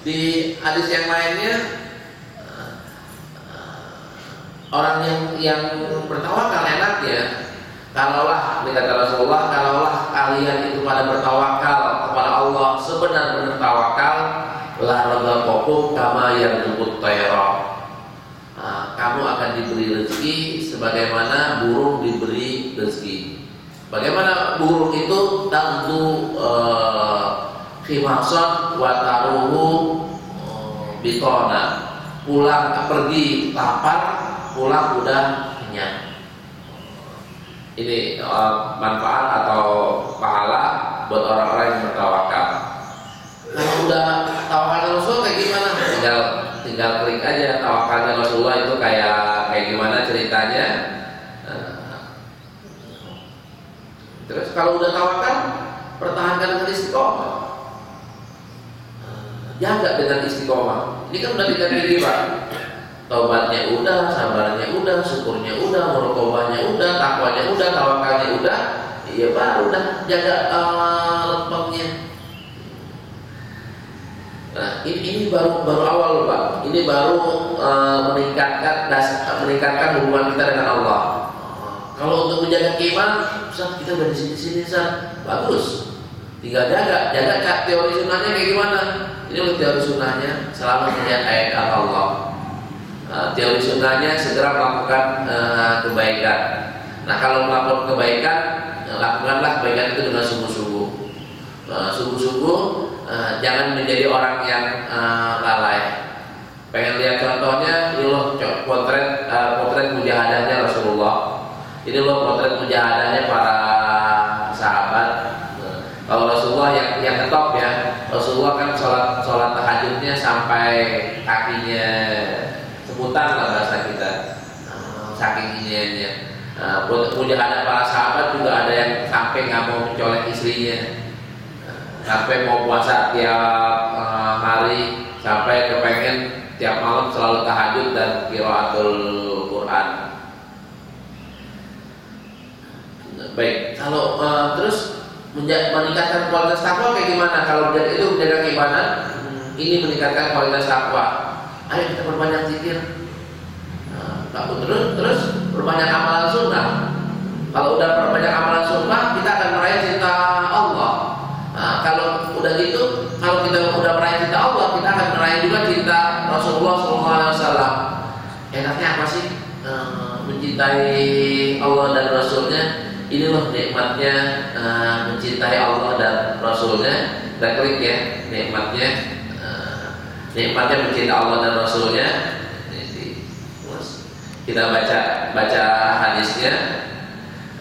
Di hadis yang lainnya, orang yang bertawakal enaknya, kalaulah kata Rasulullah, kalaulah kalian itu pada bertawakal kepada Allah sebenar-benar tawakal, la razaqakum kama yarzuqut tayra. Kamu akan diberi rezeki sebagaimana burung diberi rezeki. Bagaimana burung itu tentu khimasan wa taruhu bitona, pulang pergi lapar, pulang udah kenyang. Ini manfaat atau pahala buat orang-orang yang bertawakal. Kalau udah tawakal Rasul kayak gimana? Tinggal klik aja tawakalnya Rasulullah itu kayak gimana ceritanya. Terus kalau udah tawakal, pertahankan dengan istiqomah. Jaga dengan istiqomah. Ini kan udah kita pilih, Pak. Taubatnya udah, sabarnya udah, syukurnya udah, muraqabahnya udah, takwanya udah, tawakalnya udah. Iya, Pak, udah jaga lempengnya. Nah, ini baru awal, Pak. Ini baru meningkatkan hubungan kita dengan Allah. Kalau untuk menjaga keimanan, Ustaz, kita udah di sini, Ustaz. Bagus. Tinggal jaga teori sunnahnya kayak gimana? Ini untuk teori sunnahnya selalu melihat ayat Allah. Teori sunnahnya segera melakukan kebaikan. Nah, kalau melakukan kebaikan, lakukanlah kebaikan itu dengan sungguh-sungguh. Jangan menjadi orang yang lalai. Pengen lihat contohnya? Ini loh potret mujahadahnya Rasulullah. Ini loh potret mujahadahnya para sahabat. Kalau Rasulullah yang ketop ya, Rasulullah kan sholat tahajudnya sampai kakinya sebutan lah bahasa kita, saking iniannya. Mujahadah para sahabat juga ada yang sampai nggak mau mencolek istrinya, sampai mau puasa tiap hari, sampai kepengen tiap malam selalu tahajud dan qiraatul Quran. Baik, kalau terus meningkatkan kualitas takwa kayak gimana? Kalau itu menjaga keimanan, ini meningkatkan kualitas takwa. Ayo kita perbanyak zikir, terus perbanyak amalan sunnah. Kalau udah perbanyak amalan sunnah, kita akan meraih cinta Allah. Kalau udah gitu, kalau kita udah meraih cinta Allah, kita akan meraih juga cinta Rasulullah SAW. Enaknya apa sih mencintai Allah dan Rasulnya. Ini loh nikmatnya mencintai Allah dan Rasulnya. Kita klik ya, nikmatnya mencintai Allah dan Rasulnya. Kita baca hadisnya.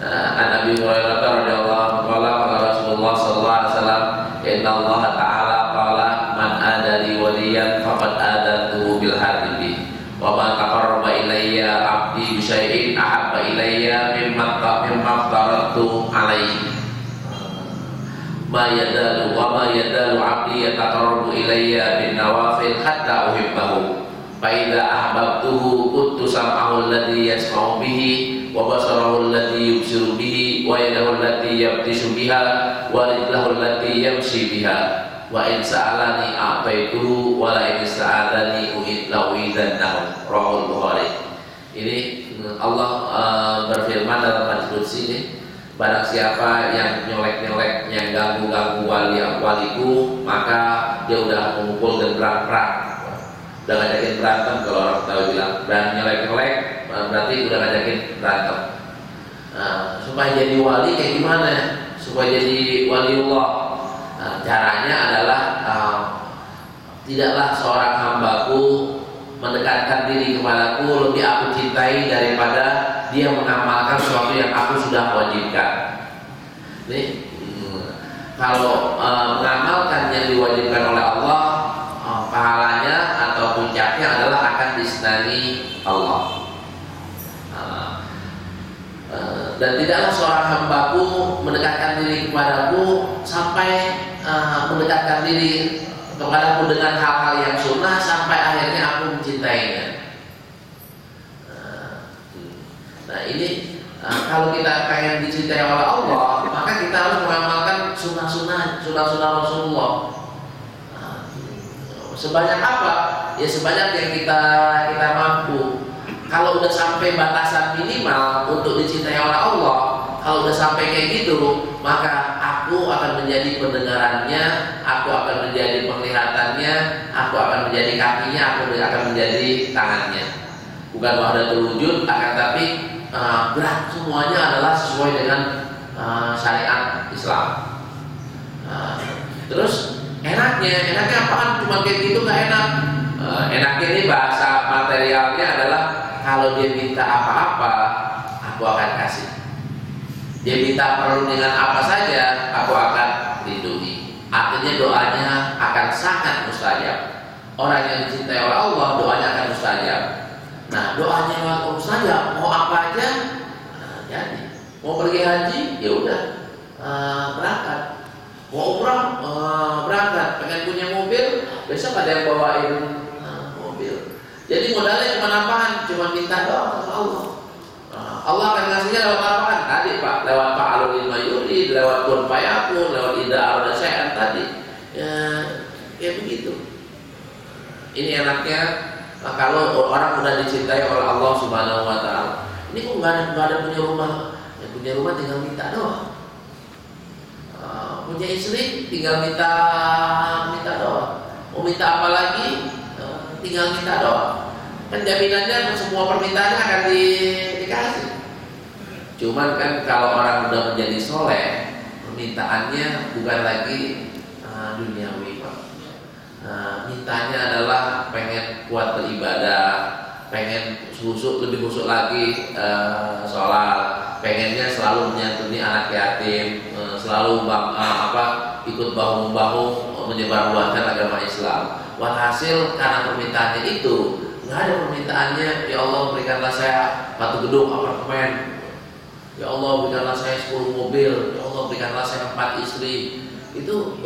An Abi Hurairah radhiyallahu anhu qala Rasulullah sallallahu alaihi wasallam, inna Allah ta'ala qala man adali waliyan faqad adantuhu bil harbi wa ma taqarraba ilayya 'abdi bi syai'in ahabba ilayya mimma taradtu alaihi ma yadalu 'abdi yataqarrabu ilayya bin nawafil hatta uhibbahu fa idza ahbabtuhu kuntu sam'ahu alladhi yasma'u bihi wa basarahu alladhi yubsiru bihi wa yadahu allati yabtishu biha wa rijlahu allati yamshi biha wa in sa'alani a'taituhu wa la in sa'alani u'idannahu. Rahul Bukhari. Ini Allah berfirman dalam hadis qudsi ini, barang siapa yang nyolek-nyolek, yang ganggu-ganggu waliku, maka dia udah mengumpul dan perang, udah ngajakin berantem. Kalau orang tahu bilang berani nyolek-nyolek berarti udah ngajakin berantem. Supaya jadi wali kayak gimana? Supaya jadi waliullah, caranya adalah tidaklah seorang hambaku mendekatkan diri kepadaku lebih aku cintai daripada dia mengamalkan sesuatu yang aku sudah wajibkan. Nih, kalau mengamalkan yang diwajibkan oleh Allah, pahalanya atau puncaknya adalah akan disenangi Allah. Dan tidaklah seorang hambaku mendekatkan diri kepadaku sampai mendekatkan diri kepadaku dengan hal-hal yang sunnah sampai akhirnya aku mencintainya. Nah ini kalau kita pengen dicintai oleh Allah, maka kita harus mengamalkan sunnah-sunnah Rasulullah. Sebanyak apa? Ya sebanyak yang kita mampu. Kalau udah sampai batasan minimal untuk dicintai oleh Allah, kalau udah sampai kayak gitu, maka aku akan menjadi pendengarannya, aku akan menjadi penglihatannya, aku akan menjadi kakinya, aku akan menjadi tangannya. Bukan wahdatul wujud, akan tapi gerak semuanya adalah sesuai dengan syariat Islam. Terus enaknya apaan? Cuma kayak gitu nggak enak. Enaknya ini bahasa materialnya adalah kalau dia minta apa-apa, aku akan kasih. Dia minta perlindungan apa saja, aku akan lindungi. Artinya doanya akan sangat mustajab. Orang yang dicintai oleh Allah, doanya akan mustajab. Nah, doanya akan mustajab. Mau apa aja, jadi. Mau pergi haji, ya udah, berangkat. Mau umrah, berangkat. Pengen punya mobil, besok ada yang bawain mobil. Jadi modalnya cuma apaan? Cuma minta doa sama Allah. Allah akan ngasihnya lewat apaan? Tadi Pak, lewat fa'alul lima yurid, lewat kun fayakun, lewat ida arda syai'an tadi. Ya begitu. Ini enaknya kalau orang udah dicintai oleh Allah Subhanahu wa taala. Ini kok enggak ada punya rumah. Yang punya rumah tinggal minta doa. Punya istri tinggal minta doa. Mau minta apa lagi? Tinggal minta doa. Kan jaminannya semua permintaannya akan dikasih. Cuman kan kalau orang udah menjadi soleh, permintaannya bukan lagi duniawi, Pak. Mintanya adalah pengen kuat beribadah, pengen lebih khusyuk lagi sholat, pengennya selalu menyantuni anak yatim, selalu ikut bahu-bahu menyebarluaskan agama Islam. Walhasil karena permintaannya itu nggak ada permintaannya, ya Allah berikanlah saya 1 gedung apartemen, ya Allah berikanlah saya 10 mobil, ya Allah berikanlah saya 4 istri. Itu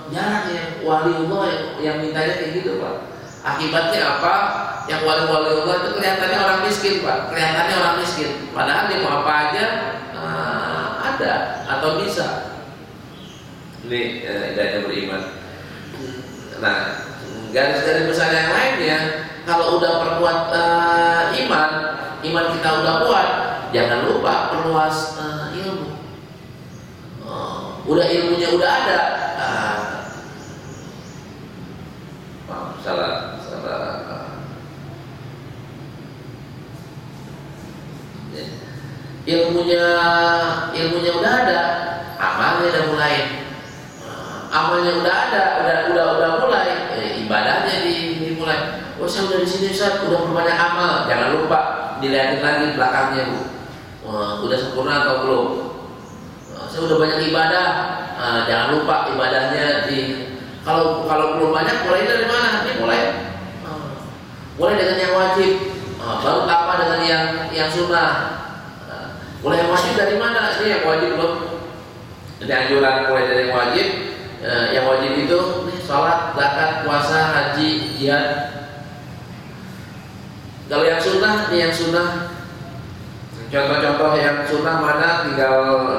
jarang yang waliullah yang mintanya kayak gitu, Pak. Akibatnya apa? Yang wali-waliullah itu kelihatannya orang miskin, Pak. Kelihatannya orang miskin, padahal dia mau apa aja ada atau bisa. Ini hidayah beriman. Nah, garis-garis besar yang lainnya, kalau udah perkuat iman kita udah kuat, jangan lupa perluas ilmu. Udah ilmunya udah ada. Salah. ilmunya ilmunya udah ada, amalnya udah mulai. Amalnya udah ada, udah mulai, ibadahnya dimulai. Oh, saya udah di sini, Ustaz, udah berbanyak amal. Jangan lupa dilihatin lagi belakangnya, Bu. Udah sempurna atau belum? Saya udah banyak ibadah. Jangan lupa ibadahnya kalau belum banyak, mulai dari mana? Ini mulai dengan yang wajib, baru apa dengan yang sunnah. Mulai yang wajib dari mana? Ini yang wajib belum. Jadi anjuran mulai dari yang wajib. Yang wajib itu sholat, zakat, puasa, haji, jihad. Kalau yang sunnah, ini yang sunnah. Contoh-contoh yang sunnah mana? Tinggal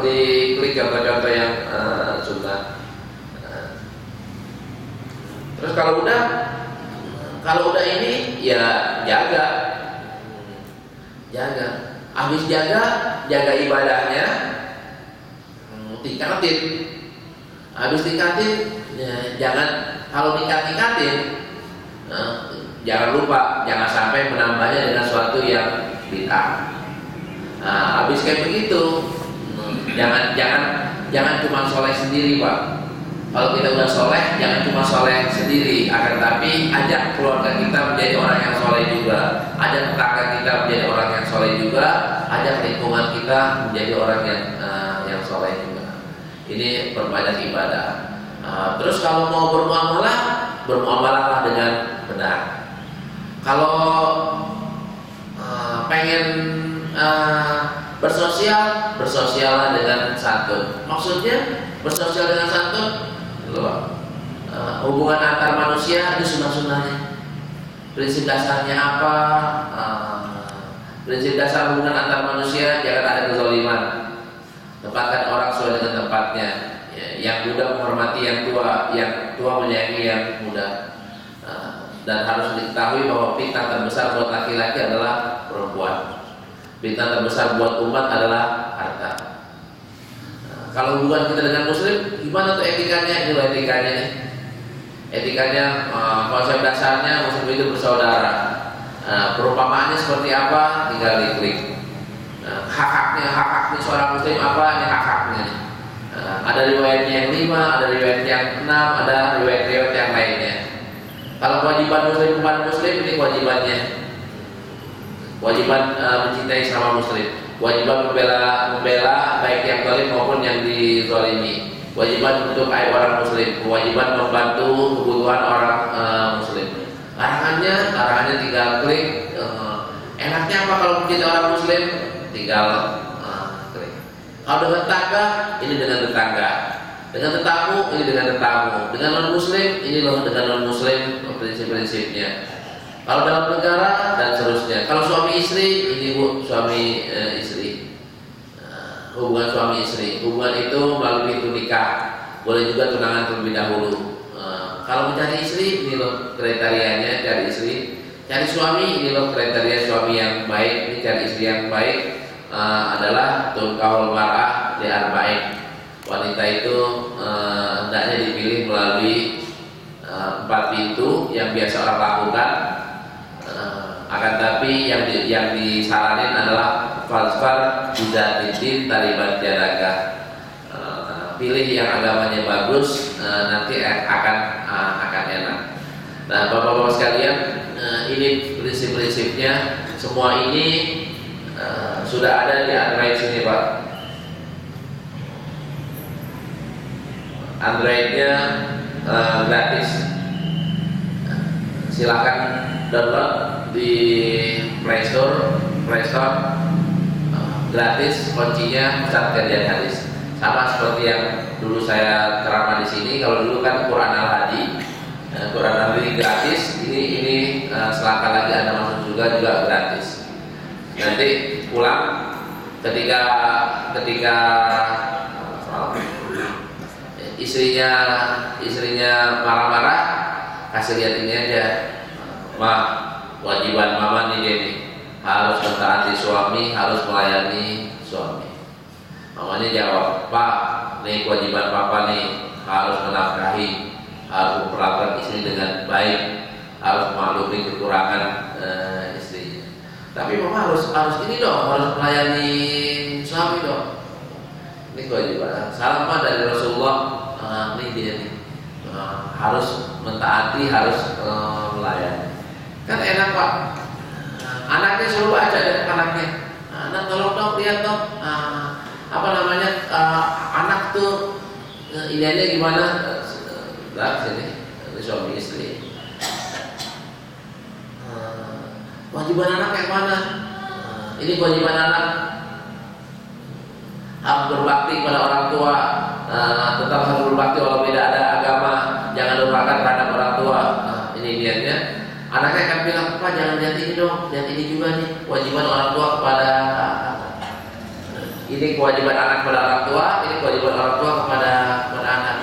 diklik contoh-contoh yang sunnah. Terus kalau udah ini ya jaga. Habis jaga ibadahnya, tingkatin. Habis tingkatin, ya, kalau tingkatin, jangan lupa, jangan sampai menambahnya dengan suatu yang bid'ah. Habis kayak begitu, jangan cuma soleh sendiri, Pak. Kalau kita udah soleh, jangan cuma soleh sendiri, akan tapi ajak keluarga kita menjadi orang yang soleh juga, ajak tetangga kita menjadi orang yang soleh juga, ajak lingkungan kita menjadi orang yang soleh juga. Ini perbanyak ibadah. Terus kalau mau bermuamalahlah dengan benar. Kalau pengen bersosial dengan santun. Maksudnya bersosial dengan santun, hubungan antar manusia itu sunnah-sunnahnya. Prinsip dasarnya apa? Prinsip dasar hubungan antar manusia, jangan ada kezaliman. Tempatkan orang sesuai dengan tempatnya. Yang muda menghormati yang tua menyayangi yang muda. Dan harus diketahui bahwa fitnah terbesar buat laki-laki adalah perempuan. Fitnah terbesar buat umat adalah harta. Kalau hubungan kita dengan muslim, gimana tuh etikanya? Ini loh etikanya nih. Etikanya, konsep dasarnya muslim itu bersaudara. Perumpamaannya seperti apa? Tinggal diklik. Hak-haknya seorang muslim apa? Ini hak-haknya. Ada riwayatnya yang 5, ada riwayat yang 6, ada riwayat-riwayat yang lainnya. Kalau kewajiban muslim kepada muslim, ini kewajibannya. Kewajiban mencintai sama muslim. Kewajiban membela baik yang zalim maupun yang dizalimi. Kewajiban untuk aib orang muslim. Kewajiban membantu kebutuhan orang muslim. Larangannya tinggal klik. Enaknya apa kalau mencintai orang muslim? Tinggal klik. Kalau dengan tetangga, ini dengan tetangga. Dengan tetamu, ini dengan tetamu. Dengan non muslim, ini loh dengan non muslim prinsip-prinsipnya. Kalau dalam negara dan seterusnya. Kalau suami istri, ini Bu, suami istri. Hubungan suami istri. Hubungan itu melalui pintu nikah. Boleh juga tunangan terlebih dahulu. Kalau mencari istri, ini loh kriterianya cari istri. Cari suami, ini loh kriteria suami yang baik. Ini cari istri yang baik adalah tunkahul mar'ah li arba'in. Wanita itu hendaknya dipilih melalui 4 pintu yang biasa orang lakukan. Akan tapi yang disaranin adalah falsafah bidatin talibat jadaga. Pilih yang agamanya bagus, nanti akan enak. Nah, Bapak-bapak sekalian, ini prinsip-prinsipnya. Semua ini sudah ada di Android sini, Pak. Androidnya gratis. Silakan download di Play Store gratis. Kuncinya Ustaz Ganjar Haris. Sama seperti yang dulu saya ceramah di sini. Kalau dulu kan Quran Al-Hadi, Quran Al-Hadi gratis. Ini selangkah lagi ada masuk juga gratis. Nanti pulang ketika istrinya marah-marah, kasih lihat ini aja. Kewajiban mama nih, harus mentaati suami, harus melayani suami. Mamanya jawab, Pak, nih kewajiban papa nih, harus menafkahi, harus memperlakukan istri dengan baik, harus memaklumi kekurangan istrinya. Tapi tapi mama harus ini dong, harus melayani suami dong. Ini kewajiban. Salam dari Rasulullah. Ini dia nih. Harus mentaati, harus melayani. Kan enak Pak. Anaknya suruh baca deh anaknya. Anak tolong dong lihat dong. Apa namanya? Anak tuh idealnya gimana? Sini, suami istri. Kewajiban anak yang mana? Ini kewajiban anak harus berbakti pada orang tua, tetap harus berbakti walau tidak ada agama, jangan lupakan terhadap orang tua. Ini niatnya. Anaknya akan bilang, Pak jangan lihat ini dong, lihat ini juga nih kewajiban orang tua kepada ini kewajiban anak kepada orang tua, ini kewajiban orang tua kepada anak.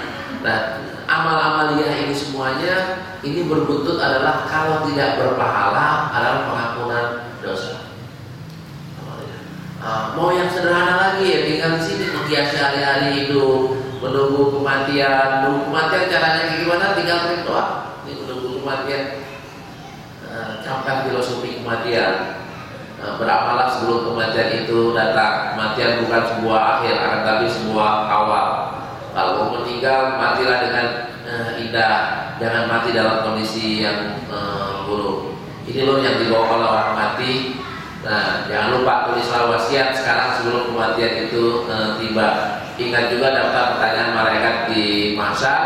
Nah, amal-amaliyah ini semuanya ini berbuntut adalah kalau tidak berpahala adalah pengampunan dosa. Mau yang sederhana lagi ya, tinggal di sini menghiasi hari-hari hidup, menunggu kematian. Menunggu kematian caranya kayak gimana? Tinggal berdoa. Ini menunggu kematian. Camkan filosofi kematian. Berapalah sebelum kematian itu datang. Kematian bukan sebuah akhir, akan tapi sebuah awal. Kalau mau meninggal, matilah dengan indah. Jangan mati dalam kondisi yang buruk. Ini loh yang dibawa oleh orang mati. Nah, jangan lupa tulislah wasiat sekarang sebelum kematian itu tiba. Ingat juga daftar pertanyaan malaikat di mahsyar.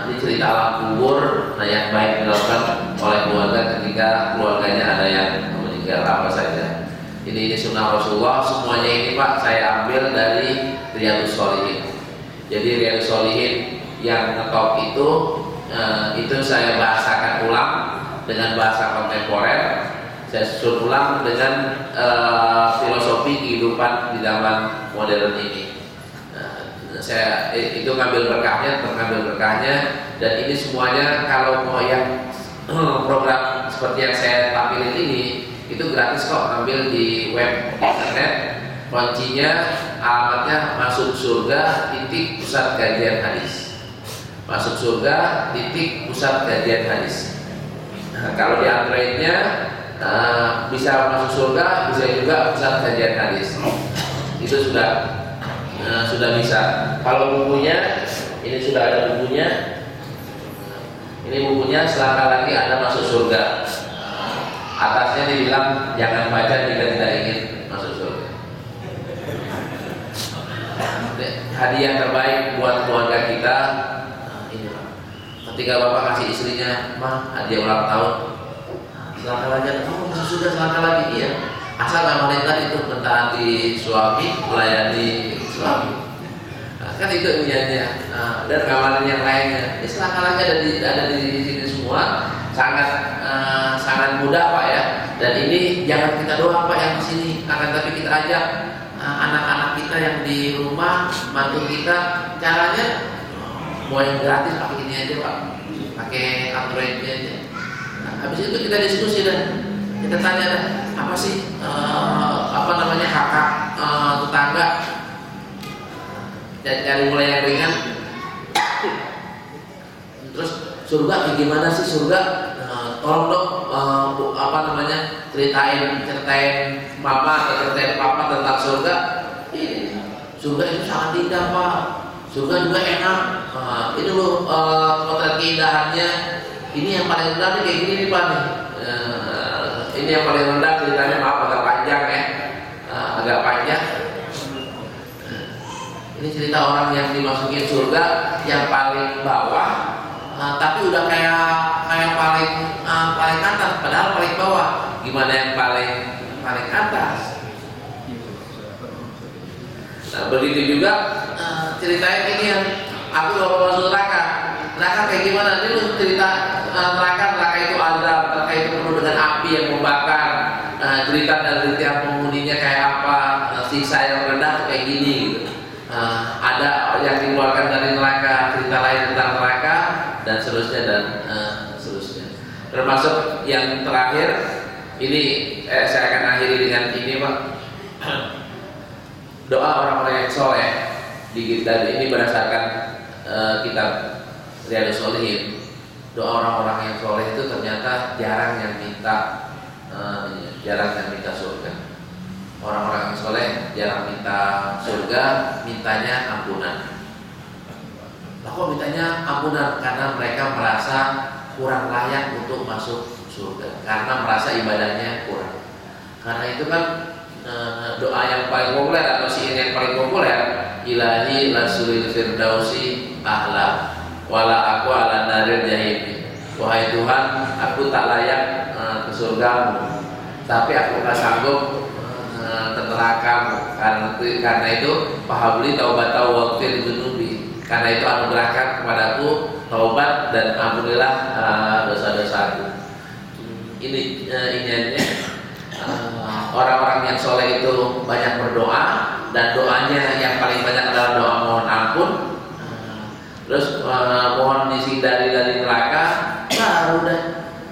Ini cerita alam kubur. Nah, yang baik dilakukan oleh keluarga ketika keluarganya ada yang meninggal apa saja. Ini sunnah Rasulullah. Semuanya ini Pak saya ambil dari Riyadhus Shalihin. Jadi Riyadhus Shalihin yang ngetop itu saya bahasakan ulang dengan bahasa kontemporer. Saya susun ulang dengan filosofi kehidupan di zaman modern ini. Saya itu ngambil berkahnya, dan ini semuanya kalau mau yang program seperti yang saya tampilin ini itu gratis kok, ambil di web internet. Kuncinya alamatnya masuk surga pusat kajian hadis. Masuk surga pusat kajian hadis. Nah, kalau di Androidnya bisa masuk surga, bisa juga pusat kajian hadis. Itu sudah bisa. Kalau bukunya, ini sudah ada bukunya. Ini bukunya selangkah lagi Anda masuk surga. Atasnya dibilang jangan baca jika tidak ingin masuk surga. Hadiah terbaik buat keluarga kita ini Pak. Ketika Bapak kasih istrinya, "Mah, hadiah ulang tahun." Selangkah lagi, masuk surga selangkah lagi ya. Asal nggak melintang itu mentaati suami, melayani suami. Kan itu niatnya. Dan amalan yang lainnya. Ini selangkah lagi ada di sini semua. Sangat mudah Pak ya. Dan ini jangan kita doang Pak yang di sini, akan tapi kita ajak anak-anak kita yang di rumah, mantu kita. Caranya mau yang gratis pakai ini aja Pak, pakai Android aja. Habis itu kita diskusi dan kita tanya dah, apa sih hak tetangga, dan cari mulai yang ringan. Terus surga kayak gimana sih surga? Tolong dong ceritain mama atau ceritain papa tentang surga. Surga itu sangat indah Pak. Surga juga enak. Ini loh potret keindahannya. Ini yang paling rendah nih kayak gini nih Pak nih. Ini yang paling rendah ceritanya, maaf agak panjang ya, agak panjang. Ini cerita orang yang dimasukin surga yang paling bawah, tapi udah kayak paling atas, padahal paling bawah. Gimana yang paling atas? Nah, begitu juga ceritanya ini yang aku bawa masuk neraka. Neraka kayak gimana? Ini lu cerita neraka itu azab, neraka itu penuh dengan api yang membakar. Cerita dari tiap penghuninya kayak apa, siksa yang rendah kayak gini gitu. Ada yang dikeluarkan dari neraka, cerita lain tentang neraka, dan seterusnya seterusnya. Termasuk yang terakhir ini saya akan akhiri dengan ini Pak. Doa orang-orang yang soleh dan ini berdasarkan kitab Riyadhus Shalihin. Doa orang-orang yang soleh itu ternyata jarang yang minta jarang yang minta surga. Orang-orang yang soleh jarang minta surga, mintanya ampunan. Kok mintanya ampunan? Karena mereka merasa kurang layak untuk masuk surga, karena merasa ibadahnya kurang. Karena itu kan doa yang paling populer atau syair yang paling populer, ilahi lasulil firdausi ahla wala aku ala narir jahim. Wahai Tuhan, aku tak layak ke surgamu, tapi aku tak sanggup ke nerakamu. Karena itu fahabli taubata waghfir dzunubi. Karena itu anugerahkan kepadaku taubat dan ampunilah dosa-dosaku. Ini orang-orang yang soleh itu banyak berdoa, dan doanya yang paling banyak adalah doa mohon ampun, terus mohon dihindari dari neraka, baru deh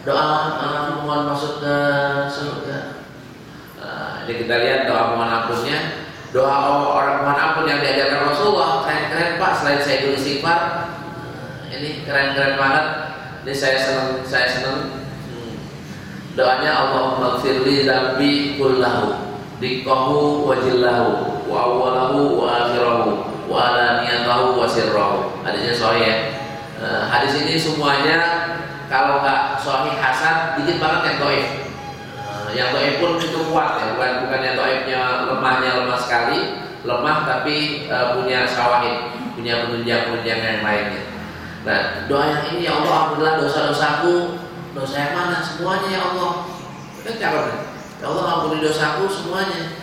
doa mohon masuk ke surga. Jadi kita lihat doa mohon ampunnya, doa orang mohon ampun yang diajarkan Rasulullah keren-keren Pak. Selain saya dulu istighfar, ini keren-keren banget. Ini saya senang. Doanya Allahumma gfirli dzambi kullahu dikkahu wa jillahu wa awwalahu wa akhirahu wa alaniyatahu wa sirrahu. Hadisnya sahih ya. Hadis ini semuanya kalau nggak sahih hasan, dikit banget yang dhaif. Yang dhaif pun itu kuat ya, bukan yang dhaifnya lemah sekali, lemah tapi punya syawahid, punya penunjang-penunjang yang lainnya. Nah, doa yang ini, ya Allah ampunilah dosa-dosaku. Dosa yang mana? Semuanya ya Allah. Kan calon. Ya Allah ampuni dosaku semuanya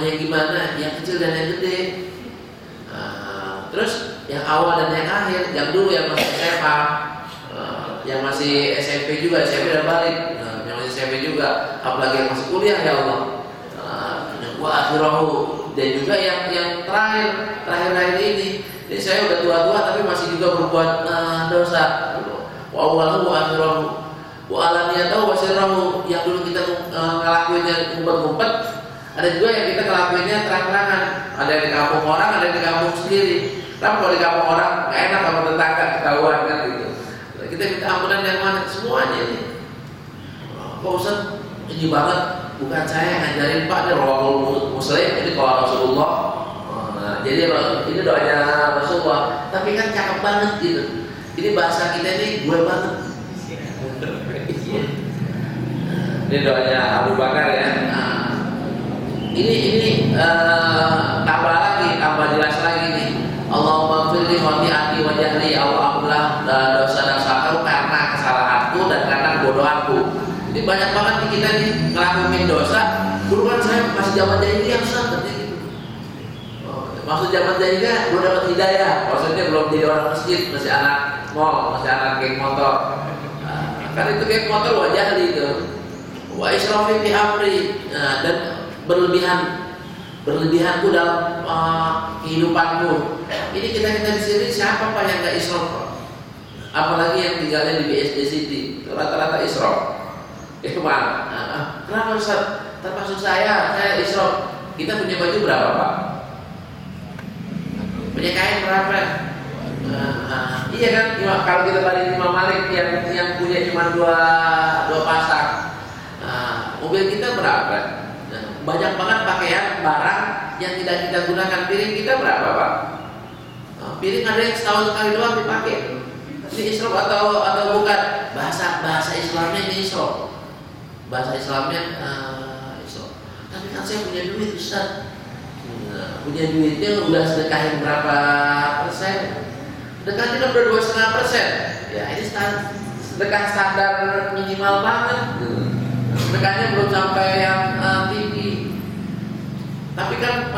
yang gimana? Yang kecil dan yang gede. Terus yang awal dan yang akhir. Yang dulu yang masih SMA, yang masih SMP juga, SMP udah balik. Yang masih SMP juga, apalagi yang masih kuliah ya Allah. Yang gua akhirahu, dan juga yang terakhir ini. Jadi saya udah tua-tua tapi masih juga berbuat dosa. Wa awwalahu wa akhirahu wa alaniyatahu wa sirrahu. Yang dulu kita ngelakuinnya ngumpet-ngumpet, ada juga yang kita ngelakuinnya terang-terangan. Ada yang di kampung orang, ada yang di kampung sendiri. Tapi kalau di kampung orang nggak enak sama tetangga, ketahuan kan gitu. Kita minta ampunan yang mana? Semuanya ini. Pak Ustaz, ini banget, bukan saya yang ngajarin Pak, ini rawahul Muslim, ini kalau Rasulullah. Jadi ini doanya Rasulullah, tapi kan cakep banget gitu. Ini bahasa kita ini gue banget. Ini doanya Abu Bakar ya. Ini tambah jelas lagi nih. Allahumma firli khati'ati wa jahli, Allah ampunilah dosa-dosaku karena kesalahanku dan karena kebodohanku. Ini banyak banget nih kita nih ngelakuin dosa. Dulu kan saya masih zaman jahiliyah seperti itu. Maksud zaman jahiliyah belum dapat hidayah. Maksudnya belum jadi orang masjid, masih anak mall, masih anak geng motor. Kan itu geng motor wajah itu. Wa israfi fi amri, dan berlebihanku dalam kehidupanku. Ini kita di sini siapa Pak yang nggak israf? Apalagi yang tinggalnya di BSD City, rata-rata israf. Kenapa Ustaz? Termasuk saya israf. Kita punya baju berapa Pak? Punya kain berapa? Iya kan, kalau kita balik Imam Malik yang punya cuma dua pasang, mobil kita berapa? Banyak banget pakaian barang yang tidak kita gunakan. Piring kita berapa Pak? Piring ada yang setahun sekali doang dipakai. Ini israf atau bukan? Bahasa Islamnya ini israf. Bahasa Islamnya israf. Tapi kan saya punya duit Ustaz. Punya duitnya udah sedekahin berapa persen? Sedekahnya udah 2,5%. Ya ini sedekah standar minimal banget. Sedekahnya belum sampai yang tinggi. Tapi kan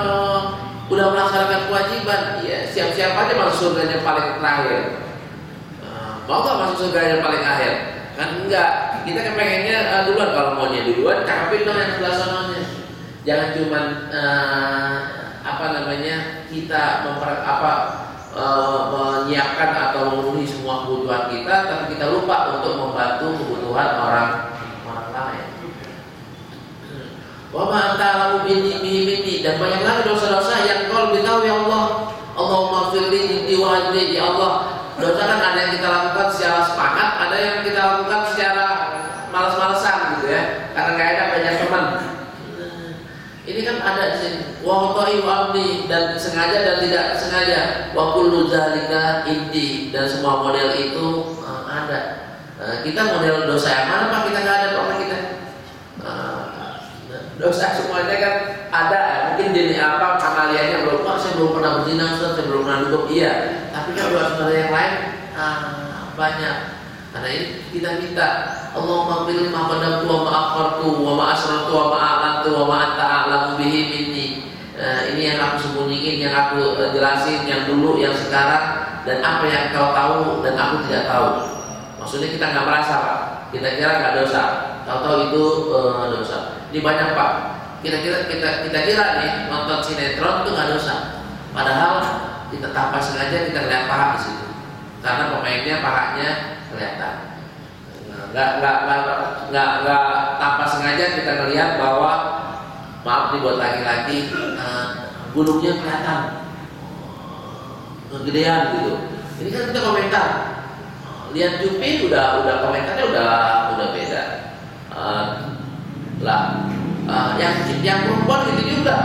udah melaksanakan kewajiban, ya siap-siap aja masuk surganya paling terakhir. Mau gak masuk surganya paling akhir? Kan enggak. Kita kan pengennya duluan. Kalau maunya duluan, cakepin dong yang sebelah sananya. Jangan cuman kita menyiapkan atau memenuhi semua kebutuhan kita, tapi kita lupa untuk membantu kebutuhan orang lain. Wa ma anta lahu bihi, dan banyak lagi dosa-dosa yang kau lebih tahu ya Allah. Allahumma firli wa ajli, ya Allah. Dosa kan ada yang kita lakukan secara sepakat, ada yang kita lakukan secara malas-malasan gitu ya. karena nggak enak banyak teman. Ini kan ada di sini. Wa qai wa amni, dan sengaja dan tidak sengaja. Wa kullu zalika indi, dan semua model itu ada. Kita model dosa yang mana Pak? Kita nggak ada Pak kita. Dosa semuanya kan ada. Mungkin jenis apa amaliannya belum. Pak, saya belum pernah berzina, Ustaz, saya belum pernah duduk. Iya. Tapi kan dosa yang lain banyak. Karena ini kita minta Allahumma qbil ma qadamtu wa ma akhartu wa ma asrartu wa ma a'lantu wa ma anta a'lamu bihi minni. Ini yang aku sembunyiin, yang aku jelasin, yang dulu, yang sekarang, dan apa yang kau tahu dan aku tidak tahu. Maksudnya kita nggak merasa Pak, kita kira nggak dosa, tahu-tahu itu dosa. Ini banyak Pak, kita kira nih nonton sinetron itu nggak dosa, padahal kita tanpa sengaja kita lihat paha di situ, karena pemainnya pahanya kelihatan. Nggak tanpa sengaja kita melihat bahwa, maaf nih buat laki-laki, gunungnya kelihatan kegedean gitu. Ini kan kita komentar, lihat Jupi udah komentarnya udah beda. Yang perempuan gitu juga,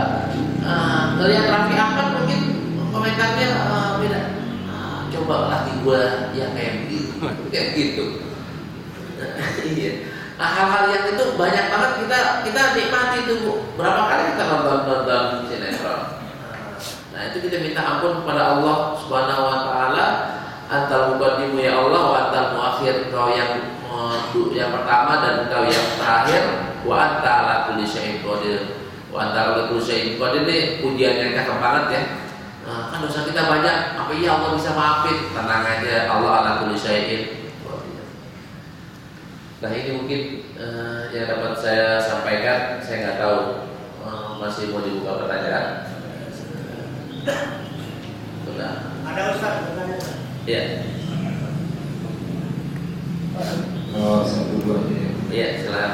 ngelihat Raffi Ahmad mungkin komentarnya beda. Coba laki gue yang kayak begitu, kayak gitu. Iya. Nah, hal-hal yang itu banyak banget kita nikmati itu. Berapa kali kita nonton sinetron. Nah, itu kita minta ampun kepada Allah Subhanahu wa taala. Antal muqaddimu ya Allah, wa antal muakhir, Engkau yang pertama dan Engkau yang terakhir. Wa anta ala kulli syai'in qadir. Wa anta ala kulli syai'in qadir, ini pujian yang cakep banget ya. Kan dosa kita banyak, apa iya Allah bisa maafin? Tenang aja, Allah ala kulli syai'in. Nah, ini mungkin yang dapat saya sampaikan. Saya nggak tahu masih mau dibuka pertanyaan. Sudah. Ada Ustaz pertanyaan? Iya. Satu dua. Iya, silakan.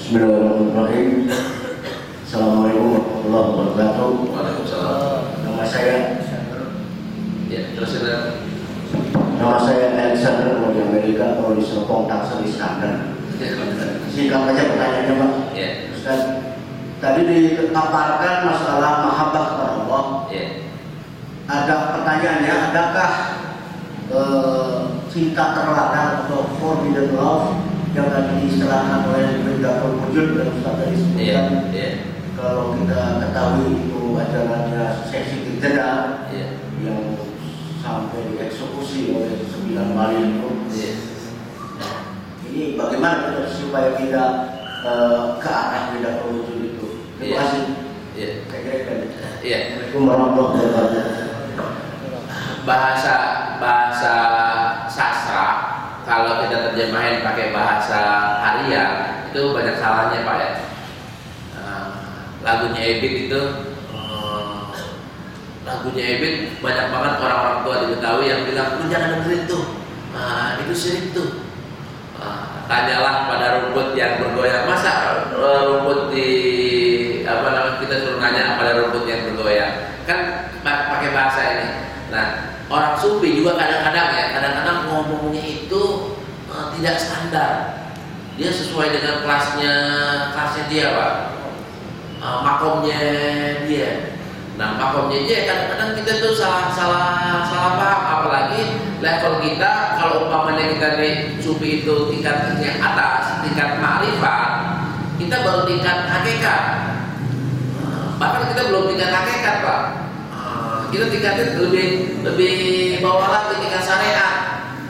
Bismillahirrahmanirrahim. Assalamualaikum warahmatullahi wabarakatuh. Waalaikumsalam. Nama saya Terus ada. Nama saya Alexander dari Amerika, kalau di Serpong Tangsel Iskandar. Singkat aja pertanyaannya Pak. Ya. Ustaz, tadi dipaparkan masalah mahabbah kepada Allah. Ya. Ada pertanyaannya, adakah cinta terlarang atau forbidden love yang tadi diistilahkan oleh Benda Wujud dan Ustaz tadi sebutkan? Ya. Kalau kita ketahui itu ajarannya seksi tidak yang sampai dieksekusi oleh 9 wali itu. Ini bagaimana kita supaya tidak ke arah Benda Wujud itu? Terima kasih. Saya kira itu. Assalamualaikum warahmatullahi wabarakatuh. Bahasa sastra kalau kita terjemahin pakai bahasa harian itu banyak salahnya Pak ya. Lagunya Ebit itu banyak banget orang-orang tua di Betawi yang bilang, lu jangan dengerin tuh, itu syirik tuh. Tanyalah pada rumput yang bergoyang. Masa rumput kita suruh nanya pada rumput yang bergoyang? Kan pakai bahasa ini. Nah, orang sufi juga kadang-kadang ngomongnya itu tidak standar. Dia sesuai dengan kelasnya dia Pak. Makomnya dia. Nah, makomnya dia kadang-kadang kita tuh salah paham, apalagi level kita. Kalau umpamanya kita di sufi itu tingkat yang atas, tingkat ma'rifat, kita baru tingkat hakikat. Bahkan kita belum tingkat hakikat Pak. Kita tingkatnya lebih bawah lagi tingkat syariat.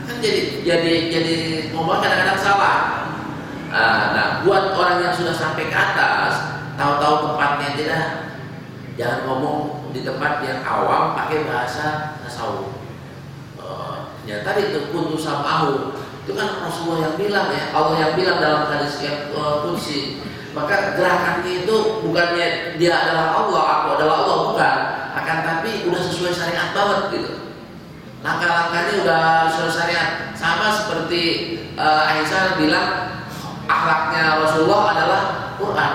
Kan jadi ngomong kadang-kadang salah. Nah, buat orang yang sudah sampai ke atas, tahu-tahu tempatnya tidak, jangan ngomong di tempat yang awam pakai bahasa tasawuf. Ya tadi itu kuntu samahu, itu kan Rasulullah yang bilang ya, Allah yang bilang dalam hadis yang qudsi. Maka gerakannya itu bukannya dia adalah Allah, aku adalah Allah, bukan. Akan tapi udah sesuai syariat banget gitu. Langkah-langkahnya udah sesuai syariat. Sama seperti Aisyah bilang akhlaknya Rasulullah adalah Quran.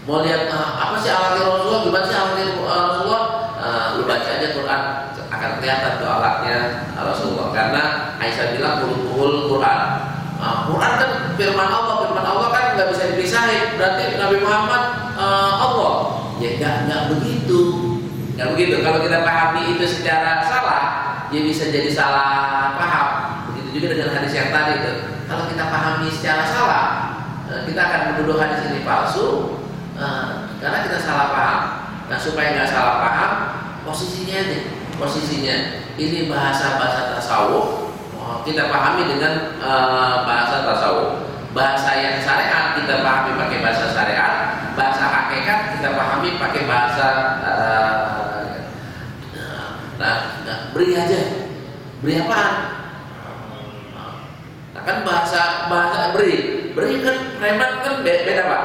Mau lihat apa sih akhlaknya Rasulullah? Gimana sih akhlaknya Rasulullah? Lu baca aja Quran akan kelihatan tuh alatnya Rasulullah. Karena Aisyah bilang qul Quran. Quran kan firman Allah kan nggak bisa dipisahin. Berarti Nabi Muhammad Allah. Ya nggak begitu. Nggak begitu. Kalau kita pahami itu secara salah, dia bisa jadi salah paham. Begitu juga dengan hadis yang tadi itu. Kalau kita pahami secara salah, kita akan menuduh hadis ini palsu karena kita salah paham. Nah, supaya nggak salah paham, posisinya ini bahasa tasawuf, kita pahami dengan bahasa tasawuf. Bahasa yang syariat kita pahami pakai bahasa syariat, bahasa hakikat kita pahami pakai bahasa beri aja. Beri apaan? Nah, kan bahasa beri kan preman kan beda Pak.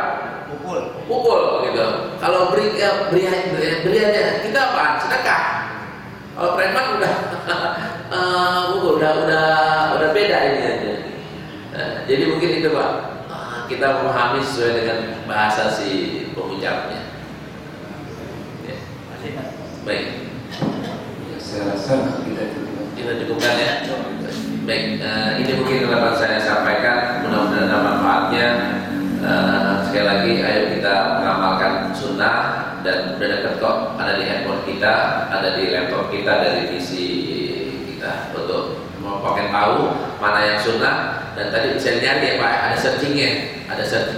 Pukul gitu. Kalau beri aja. Kita apaan? Sedekah. Kalau preman udah udah beda ini aja. Jadi mungkin itu Pak. Kita memahami sesuai dengan bahasa si pengucapnya. Ya. Baik. Saya rasa kita cukupkan ya. Baik, ini mungkin dapat saya sampaikan. Mudah-mudahan ada manfaatnya. Sekali lagi, ayo kita mengamalkan sunnah, dan udah dekat kok, ada di handphone kita, ada di laptop kita, dari PC kita untuk pengen tahu mana yang sunnah. Dan tadi bisa nyari ya Pak, ada searchingnya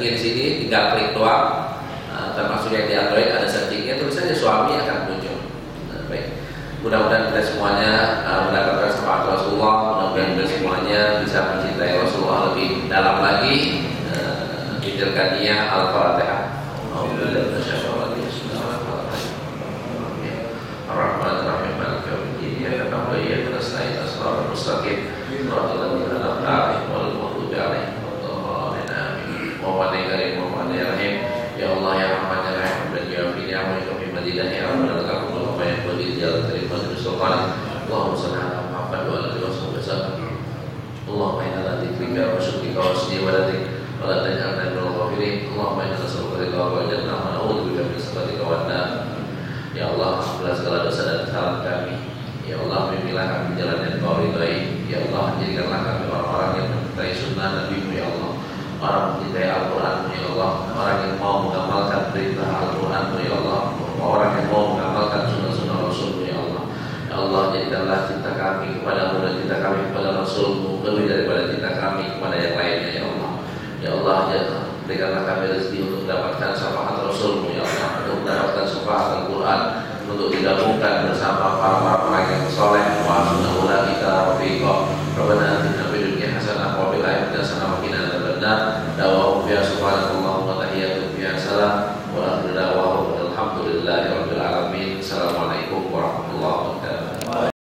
di sini, tinggal klik doang. Termasuk yang di Android ada searchingnya, terus saja suami akan muncul. Baik. Mudah-mudahan kita semuanya mendapatkan syafaat Rasulullah. Mudah-mudahan kita semuanya bisa mencintai Rasulullah lebih dalam lagi. Bitilkaniya Al-Fatihah. Ar-Rahman-Ar-Rahim. Maliki yaumiddin. Iyyaka na'budu wa iyyaka nasta'in. Shiratal mustaqim. Shiratal ladzina an'amta 'alaihim ghairil maghdubi 'alaihim waladdallin. Muhammadin karim, Muhammadin rahim. Ya Allah ya Rahman ya Rahim. Dan ya Rabbi ya Madinah ya Rabbana lakal wa ya Qadi jalan terima sultan. Allahumma shalli ala Muhammad wa ala alihi wasallam. Allahumma inna la dzikrika wa syukrika wa husni ibadatik wa la taj'alna minal ghafirin. Allahumma inna nas'aluka ridha wa jannah wa na'udzubika min sakhatika wan nar. Ya Allah, ampunilah segala dosa dan kesalahan kami. Ya Allah, bimbinglah kami jalan yang Kau ridhai. Ya Allah, jadikanlah kami orang-orang yang mencintai sunnah Nabi-Mu ya Allah. Orang mencintai Al-Quran ya Allah. Orang yang mau mengamalkan perintah Al-Quran ya Allah. Orang yang mau mengamalkan sunnah-sunnah Rasul-Mu ya Allah. Ya Allah, jadikanlah cinta kami kepada-Mu dan cinta kami kepada Rasul-Mu lebih daripada cinta kami kepada yang lainnya ya Allah. Ya Allah, berikanlah kami rezeki untuk mendapatkan syafaat Rasul-Mu ya Allah, untuk mendapatkan syafaat Al-Quran, untuk digabungkan bersama para orang yang soleh